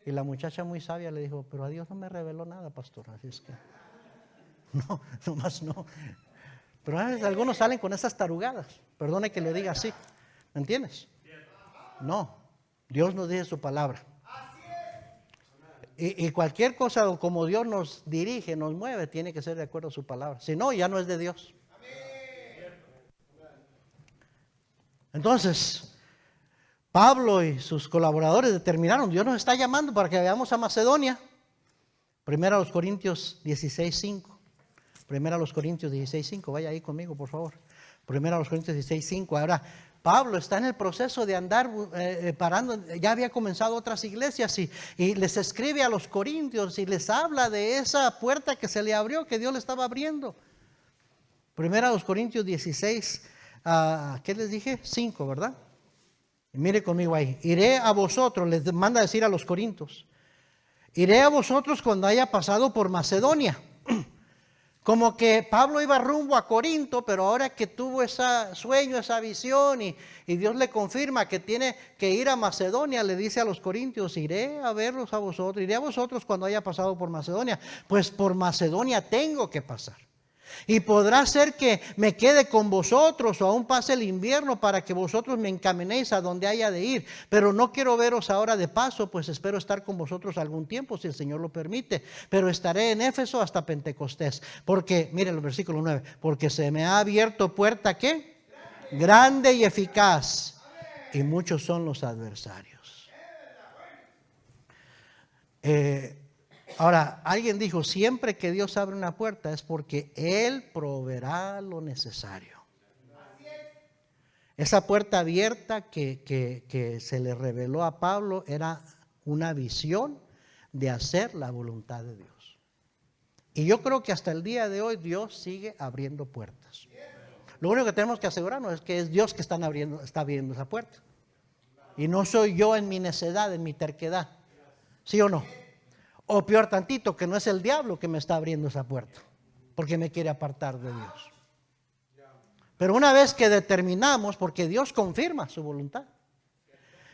Y la muchacha muy sabia le dijo, pero a Dios no me reveló nada, pastor. Así es que, no, nomás no. Pero algunos salen con esas tarugadas. Perdone que lo diga así. ¿Me entiendes? No. Dios nos dice su palabra. Y cualquier cosa como Dios nos dirige, nos mueve, tiene que ser de acuerdo a su palabra. Si no, ya no es de Dios. Entonces, Pablo y sus colaboradores determinaron, Dios nos está llamando para que vayamos a Macedonia. Primero a los Corintios 16:5. Primera a los Corintios 16:5. Vaya ahí conmigo, por favor. Primera a los Corintios 16:5. Ahora, Pablo está en el proceso de andar parando. Ya había comenzado otras iglesias y les escribe a los corintios y les habla de esa puerta que se le abrió, que Dios le estaba abriendo. Primera a los Corintios 16, ¿qué les dije? 5, ¿verdad? Y mire conmigo ahí. Iré a vosotros, les manda a decir a los corintios. Iré a vosotros cuando haya pasado por Macedonia. Como que Pablo iba rumbo a Corinto, pero ahora que tuvo ese sueño, esa visión y Dios le confirma que tiene que ir a Macedonia, le dice a los corintios, iré a verlos a vosotros, iré a vosotros cuando haya pasado por Macedonia. Pues por Macedonia tengo que pasar. Y podrá ser que me quede con vosotros o aún pase el invierno para que vosotros me encaminéis a donde haya de ir. Pero no quiero veros ahora de paso, pues espero estar con vosotros algún tiempo, si el Señor lo permite. Pero estaré en Éfeso hasta Pentecostés. Porque, miren el versículo 9, porque se me ha abierto puerta, ¿qué? Grande y eficaz. Y muchos son los adversarios. Ahora, alguien dijo, siempre que Dios abre una puerta es porque Él proveerá lo necesario. Esa puerta abierta que se le reveló a Pablo era una visión de hacer la voluntad de Dios. Y yo creo que hasta el día de hoy Dios sigue abriendo puertas. Lo único que tenemos que asegurarnos es que es Dios que está abriendo esa puerta. Y no soy yo en mi necedad, en mi terquedad. ¿Sí o no? O peor tantito, que no es el diablo que me está abriendo esa puerta, porque me quiere apartar de Dios. Pero una vez que determinamos, porque Dios confirma su voluntad.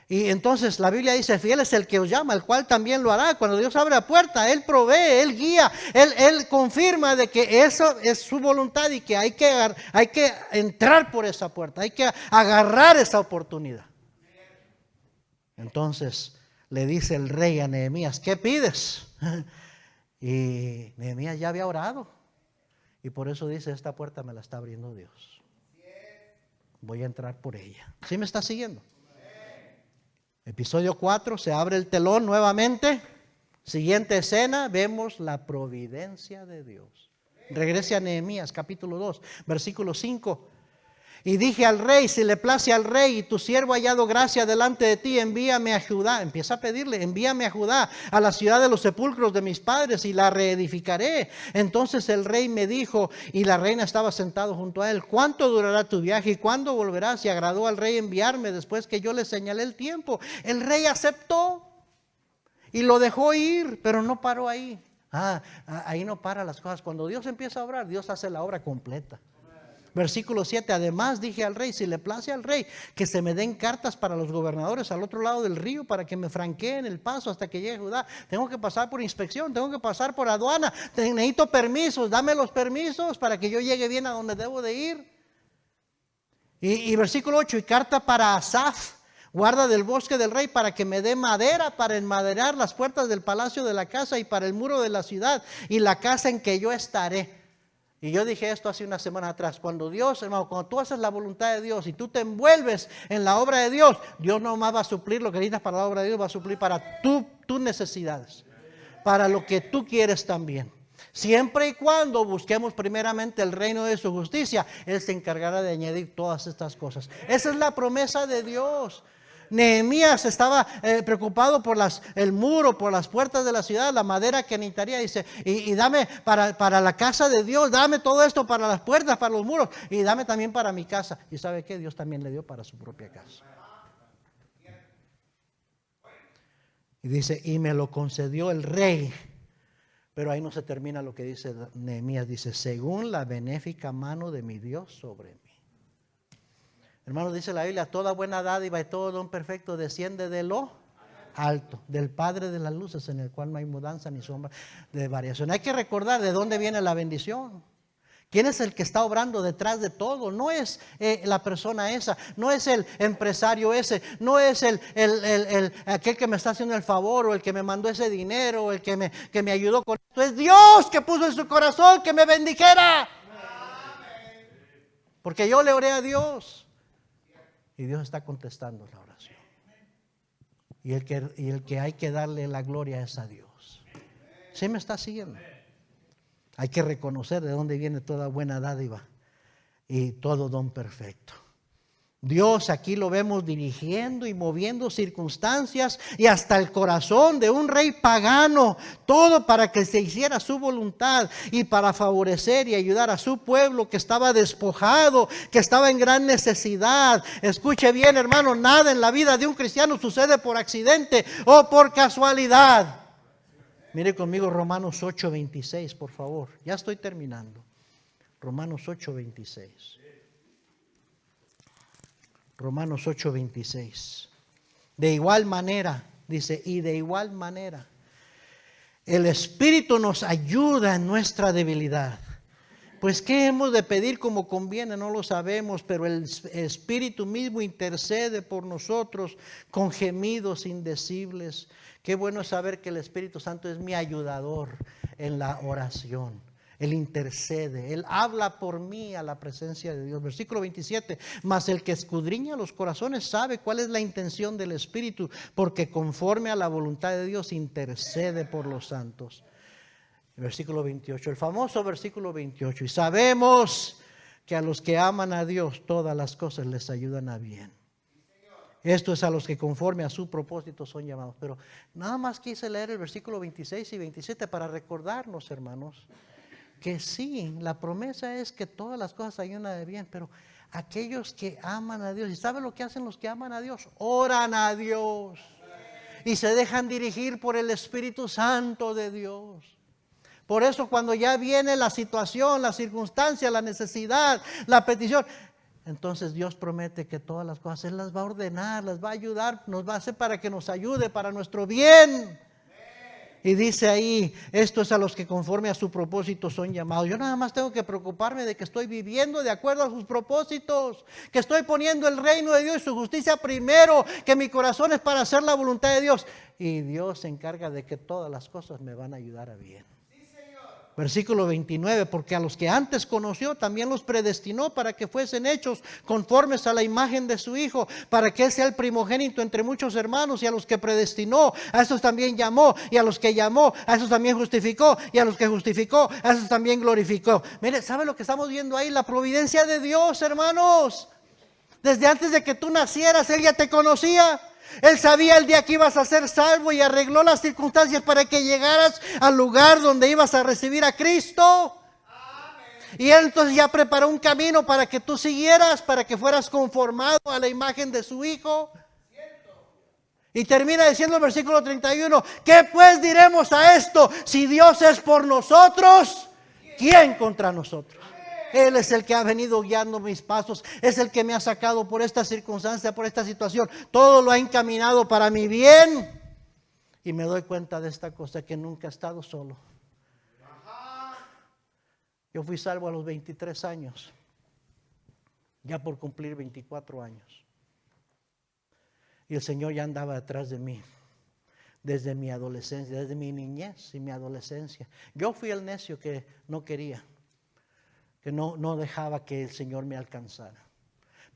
Y entonces la Biblia dice, fiel es el que os llama, el cual también lo hará. Cuando Dios abre la puerta, Él provee, Él guía, Él confirma de que eso es su voluntad y que hay que entrar por esa puerta, hay que agarrar esa oportunidad. Entonces le dice el rey a Nehemías, ¿qué pides? Y Nehemías ya había orado. Y por eso dice, esta puerta me la está abriendo Dios. Voy a entrar por ella. ¿Sí me está siguiendo? Episodio 4, se abre el telón nuevamente. Siguiente escena, vemos la providencia de Dios. Regrese a Nehemías capítulo 2, versículo 5. Y dije al rey, si le place al rey y tu siervo ha hallado gracia delante de ti, envíame a Judá. Empieza a pedirle, envíame a Judá, a la ciudad de los sepulcros de mis padres, y la reedificaré. Entonces el rey me dijo, y la reina estaba sentado junto a él, ¿cuánto durará tu viaje y cuándo volverás? Y agradó al rey enviarme después que yo le señalé el tiempo. El rey aceptó y lo dejó ir, pero no paró ahí. Ahí no para las cosas. Cuando Dios empieza a obrar, Dios hace la obra completa. Versículo 7, además dije al rey, si le place al rey, que se me den cartas para los gobernadores al otro lado del río, para que me franqueen el paso hasta que llegue a Judá. Tengo que pasar por inspección, tengo que pasar por aduana, necesito permisos, dame los permisos para que yo llegue bien a donde debo de ir. Y versículo 8, y carta para Asaf, guarda del bosque del rey, para que me dé madera para enmaderar las puertas del palacio de la casa y para el muro de la ciudad y la casa en que yo estaré. Y yo dije esto hace una semana atrás, cuando Dios, hermano, cuando tú haces la voluntad de Dios y tú te envuelves en la obra de Dios, Dios no más va a suplir lo que necesitas para la obra de Dios, va a suplir para tus necesidades, para lo que tú quieres también. Siempre y cuando busquemos primeramente el reino de su justicia, Él se encargará de añadir todas estas cosas. Esa es la promesa de Dios. Nehemías estaba preocupado por el muro, por las puertas de la ciudad, la madera que necesitaría. Dice, y dame para la casa de Dios, dame todo esto para las puertas, para los muros, y dame también para mi casa. Y ¿sabe qué? Dios también le dio para su propia casa. Y dice, y me lo concedió el rey. Pero ahí no se termina lo que dice Nehemías. Dice, según la benéfica mano de mi Dios sobre mí. Hermano, dice la Biblia, toda buena dádiva y todo don perfecto desciende de lo alto, del Padre de las luces, en el cual no hay mudanza ni sombra de variación. Hay que recordar de dónde viene la bendición. ¿Quién es el que está obrando detrás de todo? No es la persona esa, no es el empresario ese, no es aquel que me está haciendo el favor o el que me mandó ese dinero o el que me ayudó con esto. Es Dios que puso en su corazón que me bendijera. Porque yo le oré a Dios. Y Dios está contestando la oración. Y el que hay que darle la gloria es a Dios. ¿Sí me está siguiendo? Hay que reconocer de dónde viene toda buena dádiva y todo don perfecto. Dios aquí lo vemos dirigiendo y moviendo circunstancias y hasta el corazón de un rey pagano, todo para que se hiciera su voluntad y para favorecer y ayudar a su pueblo que estaba despojado, que estaba en gran necesidad. Escuche bien, hermano, nada en la vida de un cristiano sucede por accidente o por casualidad. Mire conmigo Romanos 8:26, por favor. Ya estoy terminando. Romanos 8:26. Romanos 8:26. De igual manera, dice, y de igual manera, el Espíritu nos ayuda en nuestra debilidad. Pues ¿qué hemos de pedir como conviene? No lo sabemos, pero el Espíritu mismo intercede por nosotros con gemidos indecibles. Qué bueno saber que el Espíritu Santo es mi ayudador en la oración. Él intercede, Él habla por mí a la presencia de Dios. Versículo 27, mas el que escudriña los corazones sabe cuál es la intención del Espíritu, porque conforme a la voluntad de Dios intercede por los santos. Versículo 28, el famoso versículo 28, y sabemos que a los que aman a Dios todas las cosas les ayudan a bien. Esto es a los que conforme a su propósito son llamados. Pero nada más quise leer el versículo 26 y 27 para recordarnos, hermanos, que sí, la promesa es que todas las cosas ayudan de bien, pero aquellos que aman a Dios, ¿y saben lo que hacen los que aman a Dios? Oran a Dios y se dejan dirigir por el Espíritu Santo de Dios. Por eso cuando ya viene la situación, la circunstancia, la necesidad, la petición, entonces Dios promete que todas las cosas Él las va a ordenar, las va a ayudar, nos va a hacer para que nos ayude, para nuestro bien. Y dice ahí, esto es a los que conforme a su propósito son llamados. Yo nada más tengo que preocuparme de que estoy viviendo de acuerdo a sus propósitos, que estoy poniendo el reino de Dios y su justicia primero, que mi corazón es para hacer la voluntad de Dios. Y Dios se encarga de que todas las cosas me van a ayudar a bien. Versículo 29, porque a los que antes conoció también los predestinó para que fuesen hechos conformes a la imagen de su Hijo, para que Él sea el primogénito entre muchos hermanos. Y a los que predestinó, a esos también llamó, y a los que llamó, a esos también justificó, y a los que justificó, a esos también glorificó. Mire, ¿sabe lo que estamos viendo ahí? La providencia de Dios, hermanos. Desde antes de que tú nacieras, Él ya te conocía. Él sabía el día que ibas a ser salvo y arregló las circunstancias para que llegaras al lugar donde ibas a recibir a Cristo. Amén. Y Él entonces ya preparó un camino para que tú siguieras, para que fueras conformado a la imagen de su Hijo. Y termina diciendo el versículo 31, ¿qué pues diremos a esto? Si Dios es por nosotros, ¿quién contra nosotros? Él es el que ha venido guiando mis pasos, es el que me ha sacado por esta circunstancia, por esta situación. Todo lo ha encaminado para mi bien. Y me doy cuenta de esta cosa, que nunca he estado solo. Yo fui salvo a los 23 años, ya por cumplir 24 años. Y el Señor ya andaba detrás de mí, desde mi adolescencia, desde mi niñez y mi adolescencia. Yo fui el necio que no quería, que no dejaba que el Señor me alcanzara.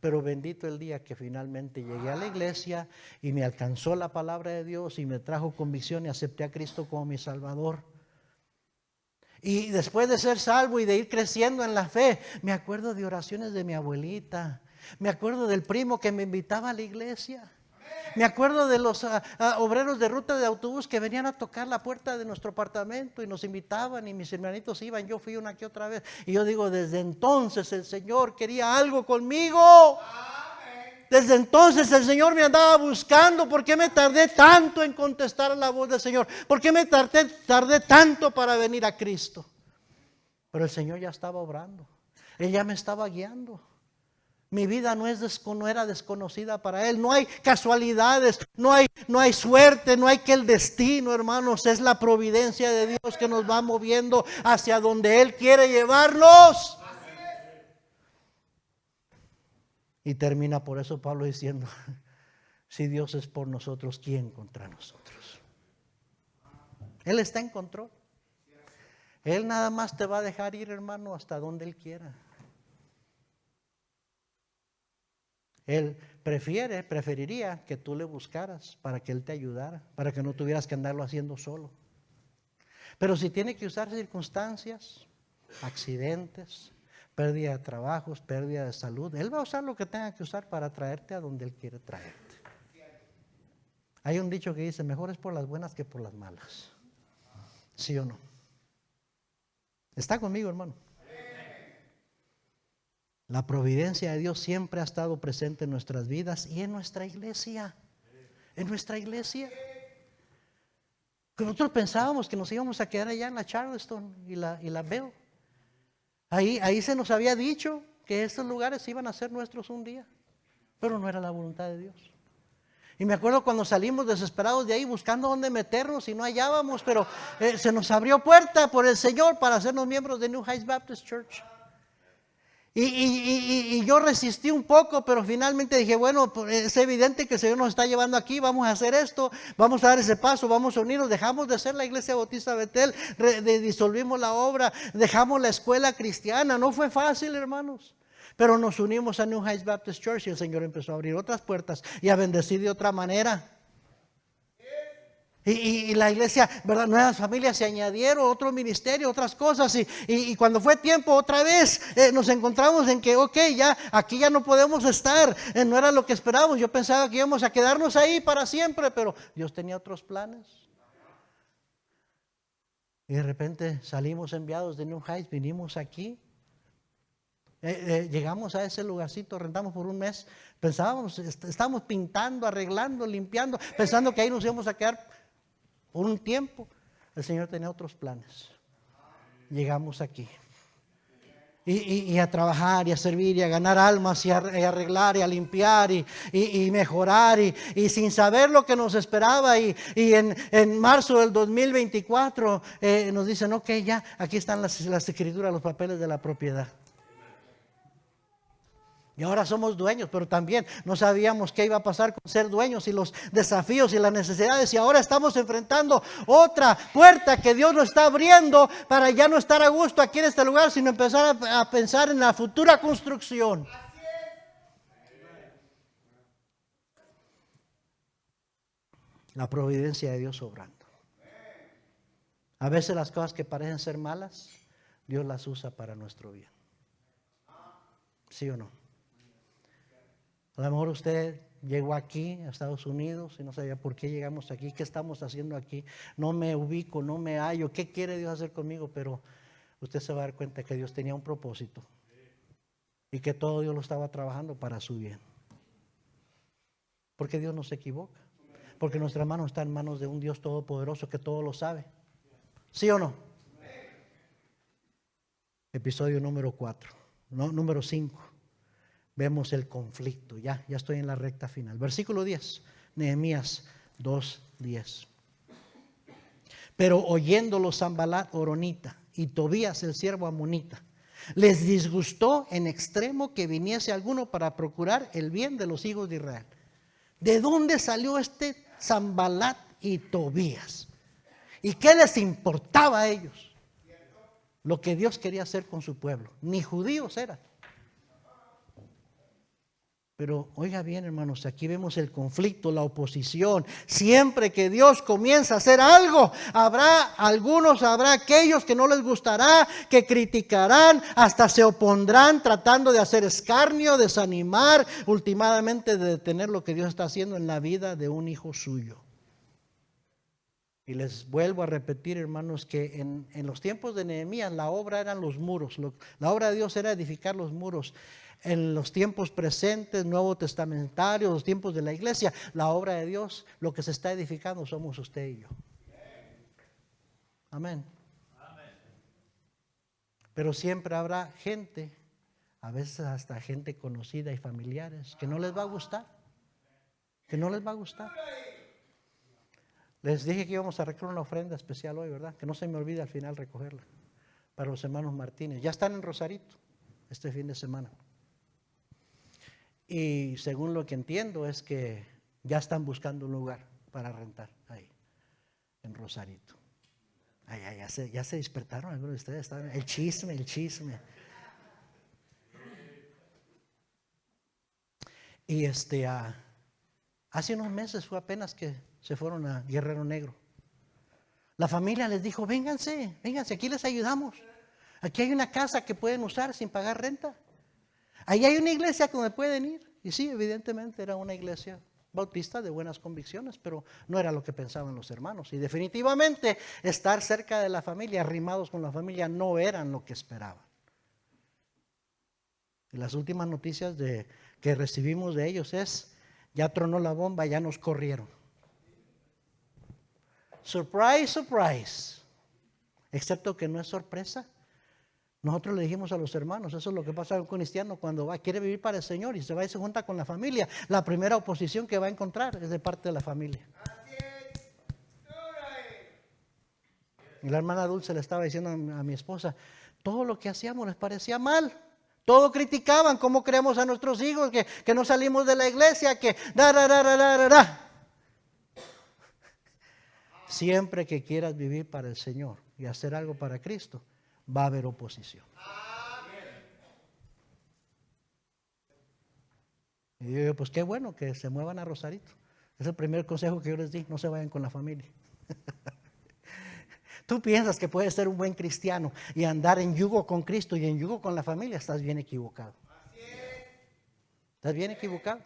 Pero bendito el día que finalmente llegué a la iglesia y me alcanzó la palabra de Dios y me trajo convicción y acepté a Cristo como mi Salvador. Y después de ser salvo y de ir creciendo en la fe, me acuerdo de oraciones de mi abuelita, me acuerdo del primo que me invitaba a la iglesia. Me acuerdo de los obreros de ruta de autobús que venían a tocar la puerta de nuestro apartamento y nos invitaban y mis hermanitos iban. Yo fui una que otra vez. Y yo digo, desde entonces el Señor quería algo conmigo. Desde entonces el Señor me andaba buscando. ¿Por qué me tardé tanto en contestar a la voz del Señor? ¿Por qué me tardé tanto para venir a Cristo? Pero el Señor ya estaba obrando. Él ya me estaba guiando. Mi vida no era desconocida para Él. No hay casualidades, no hay suerte, no hay que el destino, hermanos. Es la providencia de Dios que nos va moviendo hacia donde Él quiere llevarnos. Y termina por eso Pablo diciendo, si Dios es por nosotros, ¿quién contra nosotros? Él está en control. Él nada más te va a dejar ir, hermano, hasta donde Él quiera. Él preferiría que tú le buscaras para que Él te ayudara, para que no tuvieras que andarlo haciendo solo. Pero si tiene que usar circunstancias, accidentes, pérdida de trabajos, pérdida de salud. Él va a usar lo que tenga que usar para traerte a donde Él quiere traerte. Hay un dicho que dice, mejor es por las buenas que por las malas. ¿Sí o no? ¿Está conmigo, hermano? La providencia de Dios siempre ha estado presente en nuestras vidas y en nuestra iglesia. En nuestra iglesia. Nosotros pensábamos que nos íbamos a quedar allá en la Charleston y la Bell. Ahí se nos había dicho que estos lugares iban a ser nuestros un día, pero no era la voluntad de Dios. Y me acuerdo cuando salimos desesperados de ahí buscando dónde meternos y no hallábamos, pero se nos abrió puerta por el Señor para hacernos miembros de New Heights Baptist Church. Y yo resistí un poco, pero finalmente dije, bueno, es evidente que el Señor nos está llevando aquí, vamos a hacer esto, vamos a dar ese paso, vamos a unirnos. Dejamos de ser la Iglesia Bautista Betel, disolvimos la obra, dejamos la escuela cristiana. No fue fácil, hermanos, pero nos unimos a New Heights Baptist Church y el Señor empezó a abrir otras puertas y a bendecir de otra manera. Y la iglesia, ¿verdad? Nuevas familias se añadieron, otro ministerio, otras cosas. Y cuando fue tiempo, otra vez nos encontramos en que, ok, ya aquí ya no podemos estar. No era lo que esperábamos. Yo pensaba que íbamos a quedarnos ahí para siempre, pero Dios tenía otros planes. Y de repente salimos enviados de New Heights, vinimos aquí. Llegamos a ese lugarcito, rentamos por un mes. Pensábamos, estábamos pintando, arreglando, limpiando, pensando que ahí nos íbamos a quedar por un tiempo. El Señor tenía otros planes. Llegamos aquí y a trabajar y a servir y a ganar almas y a arreglar y a limpiar y mejorar y sin saber lo que nos esperaba. Y en marzo del 2024 nos dicen, ok, ya aquí están las escrituras, los papeles de la propiedad. Y ahora somos dueños, pero también no sabíamos qué iba a pasar con ser dueños y los desafíos y las necesidades. Y ahora estamos enfrentando otra puerta que Dios nos está abriendo para ya no estar a gusto aquí en este lugar, sino empezar a pensar en la futura construcción. La providencia de Dios obrando. A veces las cosas que parecen ser malas, Dios las usa para nuestro bien. ¿Sí o no? A lo mejor usted llegó aquí a Estados Unidos y no sabía por qué llegamos aquí, qué estamos haciendo aquí, no me ubico, no me hallo, qué quiere Dios hacer conmigo, pero usted se va a dar cuenta que Dios tenía un propósito y que todo Dios lo estaba trabajando para su bien. Porque Dios no se equivoca, porque nuestra mano está en manos de un Dios todopoderoso que todo lo sabe. ¿Sí o no? Episodio número 4, no, número 5. Vemos el conflicto, ya estoy en la recta final. Versículo 10, Nehemías 2:10. Pero oyéndolo Sanballat horonita y Tobías el siervo amonita, les disgustó en extremo que viniese alguno para procurar el bien de los hijos de Israel. ¿De dónde salió este Sanballat y Tobías? ¿Y qué les importaba a ellos? Lo que Dios quería hacer con su pueblo. Ni judíos eran. Pero oiga bien, hermanos, aquí vemos el conflicto, la oposición. Siempre que Dios comienza a hacer algo, habrá aquellos que no les gustará, que criticarán, hasta se opondrán tratando de hacer escarnio, desanimar, últimamente de detener lo que Dios está haciendo en la vida de un hijo suyo. Y les vuelvo a repetir, hermanos, que en los tiempos de Nehemías la obra eran los muros. La obra de Dios era edificar los muros. En los tiempos presentes, nuevo testamentario, los tiempos de la iglesia, la obra de Dios, lo que se está edificando somos usted y yo. Amén. Pero siempre habrá gente, a veces hasta gente conocida y familiares, que no les va a gustar. Que no les va a gustar. Les dije que íbamos a recoger una ofrenda especial hoy, ¿verdad? Que no se me olvide al final recogerla. Para los hermanos Martínez. Ya están en Rosarito este fin de semana. Y según lo que entiendo es que ya están buscando un lugar para rentar ahí, en Rosarito. Ya se despertaron algunos de ustedes. El chisme. Y hace unos meses fue apenas que se fueron a Guerrero Negro. La familia les dijo, vénganse, aquí les ayudamos. Aquí hay una casa que pueden usar sin pagar renta. Ahí hay una iglesia donde pueden ir. Y sí, evidentemente era una iglesia bautista de buenas convicciones, pero no era lo que pensaban los hermanos. Y definitivamente estar cerca de la familia, arrimados con la familia, no eran lo que esperaban. Y las últimas noticias que recibimos de ellos es, ya tronó la bomba, ya nos corrieron. Surprise, surprise. Excepto que no es sorpresa. Nosotros le dijimos a los hermanos, eso es lo que pasa con un cristiano cuando quiere vivir para el Señor y se va y se junta con la familia. La primera oposición que va a encontrar es de parte de la familia. Y la hermana Dulce le estaba diciendo a mi esposa, todo lo que hacíamos les parecía mal. Todo criticaban, cómo creamos a nuestros hijos, que no salimos de la iglesia, que Siempre que quieras vivir para el Señor y hacer algo para Cristo, va a haber oposición. Y yo digo, pues qué bueno que se muevan a Rosarito. Es el primer consejo que yo les di, no se vayan con la familia. Tú piensas que puedes ser un buen cristiano y andar en yugo con Cristo y en yugo con la familia, estás bien equivocado. Estás bien equivocado.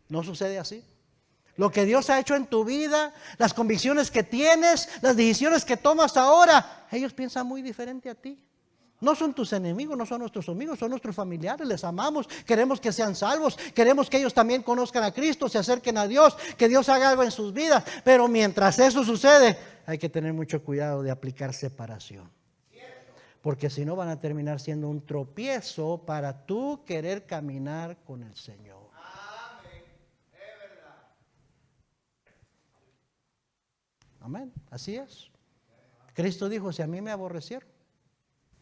No sucede así. Lo que Dios ha hecho en tu vida, las convicciones que tienes, las decisiones que tomas ahora, ellos piensan muy diferente a ti. No son tus enemigos, no son nuestros amigos, son nuestros familiares, les amamos, queremos que sean salvos, queremos que ellos también conozcan a Cristo, se acerquen a Dios, que Dios haga algo en sus vidas. Pero mientras eso sucede, hay que tener mucho cuidado de aplicar separación. Porque si no van a terminar siendo un tropiezo para tú querer caminar con el Señor. Amén, así es. Cristo dijo, si a mí me aborrecieron,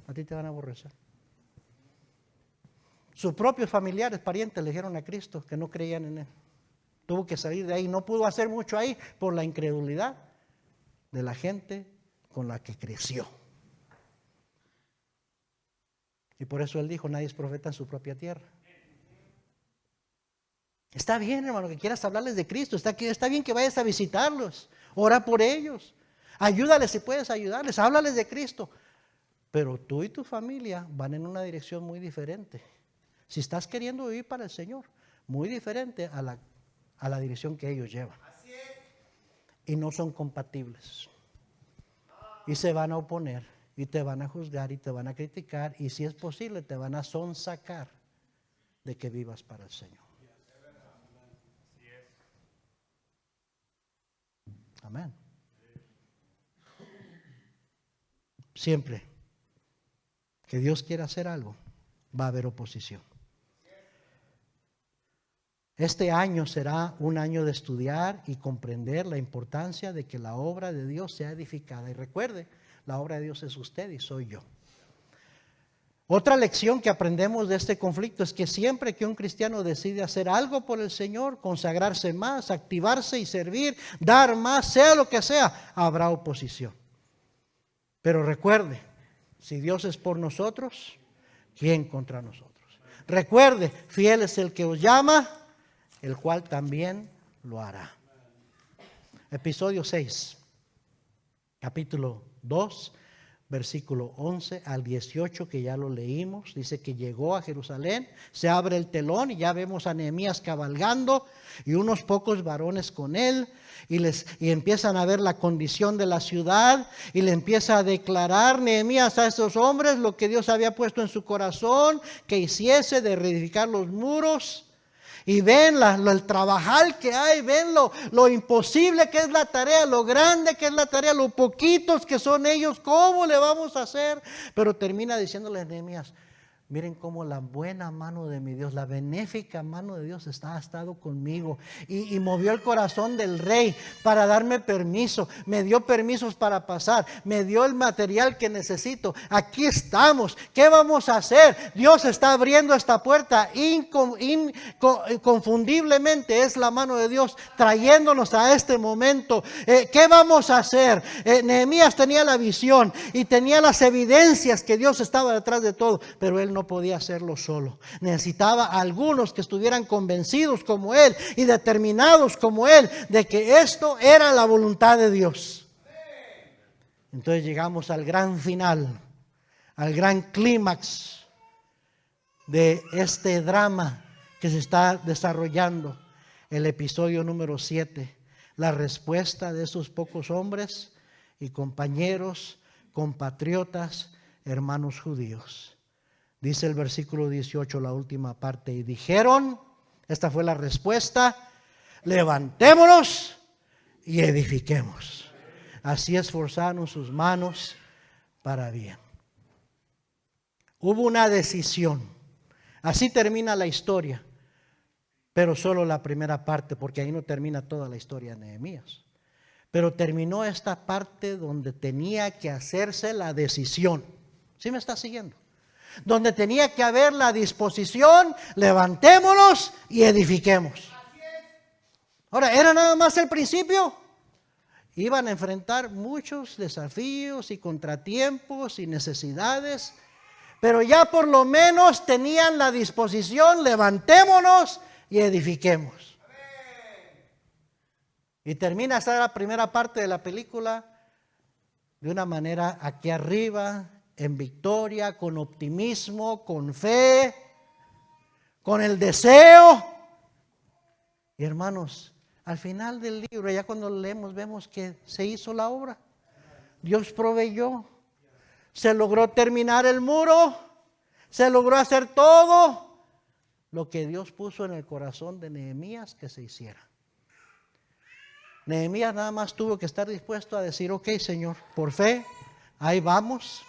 a ti te van a aborrecer. Sus propios familiares, parientes, le dijeron a Cristo que no creían en Él. Tuvo que salir de ahí, no pudo hacer mucho ahí por la incredulidad de la gente con la que creció. Y por eso Él dijo, nadie es profeta en su propia tierra. Está bien, hermano, que quieras hablarles de Cristo, está bien que vayas a visitarlos, ora por ellos, ayúdales si puedes ayudarles, háblales de Cristo. Pero tú y tu familia van en una dirección muy diferente. Si estás queriendo vivir para el Señor, muy diferente a la dirección que ellos llevan. Y no son compatibles. Y se van a oponer, y te van a juzgar, y te van a criticar, y si es posible, te van a sonsacar de que vivas para el Señor. Amén. Siempre que Dios quiera hacer algo, va a haber oposición. Este año será un año de estudiar y comprender la importancia de que la obra de Dios sea edificada. Y recuerde, la obra de Dios es usted y soy yo. Otra lección que aprendemos de este conflicto es que siempre que un cristiano decide hacer algo por el Señor, consagrarse más, activarse y servir, dar más, sea lo que sea, habrá oposición. Pero recuerde, si Dios es por nosotros, ¿quién contra nosotros? Recuerde, fiel es el que os llama, el cual también lo hará. Episodio 6, capítulo 2. Versículo 11 al 18, que ya lo leímos, dice que llegó a Jerusalén, se abre el telón y ya vemos a Nehemías cabalgando y unos pocos varones con él y empiezan a ver la condición de la ciudad y le empieza a declarar Nehemías a esos hombres lo que Dios había puesto en su corazón que hiciese de reedificar los muros. Y ven el trabajar que hay, ven lo imposible que es la tarea, lo grande que es la tarea, lo poquitos que son ellos, ¿cómo le vamos a hacer? Pero termina diciéndole a Nehemías, miren cómo la buena mano de mi Dios, la benéfica mano de Dios ha estado conmigo y movió el corazón del rey para darme permiso, me dio permisos para pasar, me dio el material que necesito, aquí estamos, ¿qué vamos a hacer? Dios está abriendo esta puerta, inconfundiblemente es la mano de Dios trayéndonos a este momento. ¿Qué vamos a hacer? Nehemías tenía la visión y tenía las evidencias que Dios estaba detrás de todo, pero él no podía hacerlo solo. Necesitaba a algunos que estuvieran convencidos como él y determinados como él de que esto era la voluntad de Dios. Entonces llegamos al gran final, al gran clímax de este drama que se está desarrollando, el episodio número 7, la respuesta de esos pocos hombres y compañeros, compatriotas, hermanos judíos. Dice el versículo 18, la última parte, y dijeron, esta fue la respuesta: levantémonos y edifiquemos. Así esforzaron sus manos para bien. Hubo una decisión. Así termina la historia, pero solo la primera parte, porque ahí no termina toda la historia de Nehemías. Pero terminó esta parte donde tenía que hacerse la decisión. ¿Sí me está siguiendo? Donde tenía que haber la disposición: levantémonos y edifiquemos. Ahora, ¿era nada más el principio? Iban a enfrentar muchos desafíos y contratiempos y necesidades, pero ya por lo menos tenían la disposición: levantémonos y edifiquemos. Y termina esa la primera parte de la película de una manera aquí arriba, en victoria, con optimismo, con fe, con el deseo. Y hermanos, al final del libro, ya cuando lo leemos, vemos que se hizo la obra. Dios proveyó. Se logró terminar el muro. Se logró hacer todo lo que Dios puso en el corazón de Nehemías que se hiciera. Nehemías nada más tuvo que estar dispuesto a decir: ok, Señor, por fe, ahí vamos.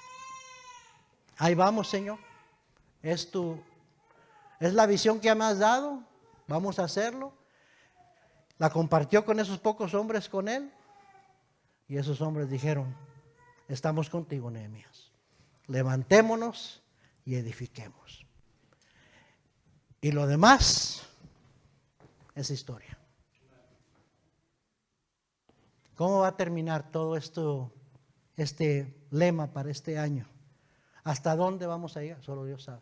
Ahí vamos, Señor. Es la visión que me has dado. Vamos a hacerlo. La compartió con esos pocos hombres con él. Y esos hombres dijeron: estamos contigo, Nehemías. Levantémonos y edifiquemos. Y lo demás es historia. ¿Cómo va a terminar todo esto, este lema para este año? ¿Hasta dónde vamos a llegar? Solo Dios sabe.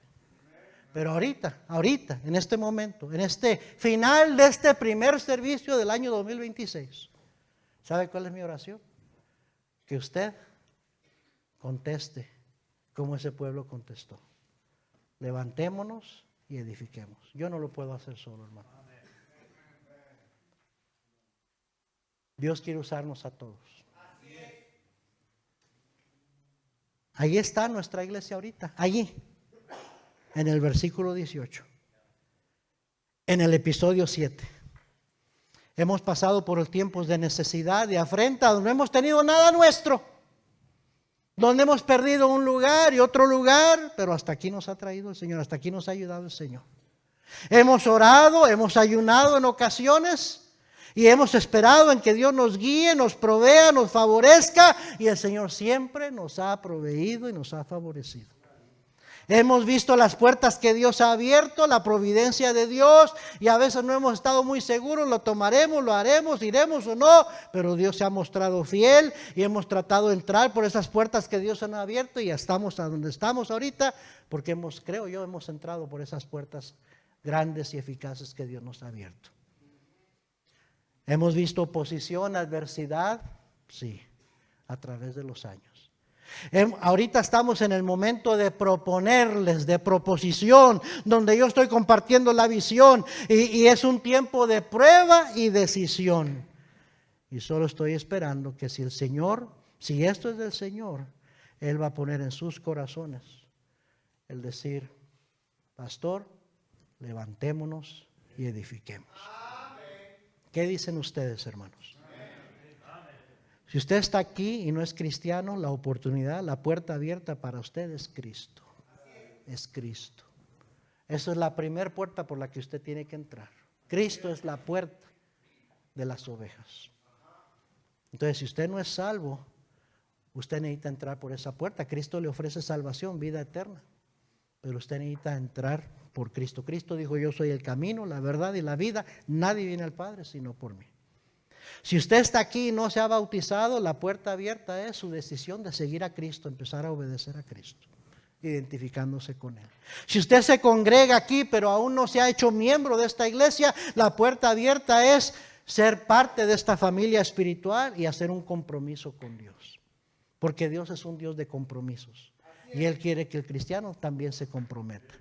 Pero ahorita, en este momento, en este final de este primer servicio del año 2026, ¿sabe cuál es mi oración? Que usted conteste como ese pueblo contestó: levantémonos y edifiquemos. Yo no lo puedo hacer solo, hermano. Dios quiere usarnos a todos. Ahí está nuestra iglesia ahorita, allí, en el versículo 18, en el episodio 7. Hemos pasado por los tiempos de necesidad, de afrenta, donde no hemos tenido nada nuestro, donde hemos perdido un lugar y otro lugar, pero hasta aquí nos ha traído el Señor, hasta aquí nos ha ayudado el Señor. Hemos orado, hemos ayunado en ocasiones y hemos esperado en que Dios nos guíe, nos provea, nos favorezca, y el Señor siempre nos ha proveído y nos ha favorecido. Hemos visto las puertas que Dios ha abierto, la providencia de Dios, y a veces no hemos estado muy seguros: lo tomaremos, lo haremos, iremos o no, pero Dios se ha mostrado fiel y hemos tratado de entrar por esas puertas que Dios ha abierto, y ya estamos a donde estamos ahorita, porque creo yo, hemos entrado por esas puertas grandes y eficaces que Dios nos ha abierto. Hemos visto oposición, adversidad, sí, a través de los años. Ahorita estamos en el momento de proponerles, de proposición, donde yo estoy compartiendo la visión, y es un tiempo de prueba y decisión. Y solo estoy esperando que si esto es del Señor, Él va a poner en sus corazones el decir: pastor, levantémonos y edifiquemos. ¿Qué dicen ustedes, hermanos? Si usted está aquí y no es cristiano, la oportunidad, la puerta abierta para usted es Cristo. Es Cristo. Esa es la primera puerta por la que usted tiene que entrar. Cristo es la puerta de las ovejas. Entonces, si usted no es salvo, usted necesita entrar por esa puerta. Cristo le ofrece salvación, vida eterna. Pero usted necesita entrar por Cristo. Cristo dijo: yo soy el camino, la verdad y la vida. Nadie viene al Padre sino por mí. Si usted está aquí y no se ha bautizado, la puerta abierta es su decisión de seguir a Cristo, empezar a obedecer a Cristo, identificándose con Él. Si usted se congrega aquí pero aún no se ha hecho miembro de esta iglesia, la puerta abierta es ser parte de esta familia espiritual y hacer un compromiso con Dios. Porque Dios es un Dios de compromisos. Y Él quiere que el cristiano también se comprometa.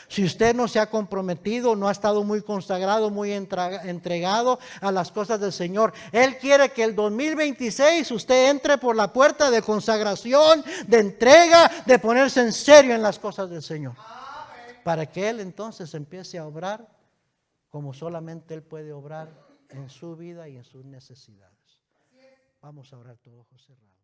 Si usted no se ha comprometido, no ha estado muy consagrado, muy entregado a las cosas del Señor, Él quiere que el 2026 usted entre por la puerta de consagración, de entrega, de ponerse en serio en las cosas del Señor. Para que Él entonces empiece a obrar como solamente Él puede obrar en su vida y en sus necesidades. Vamos a orar todos ojos cerrados.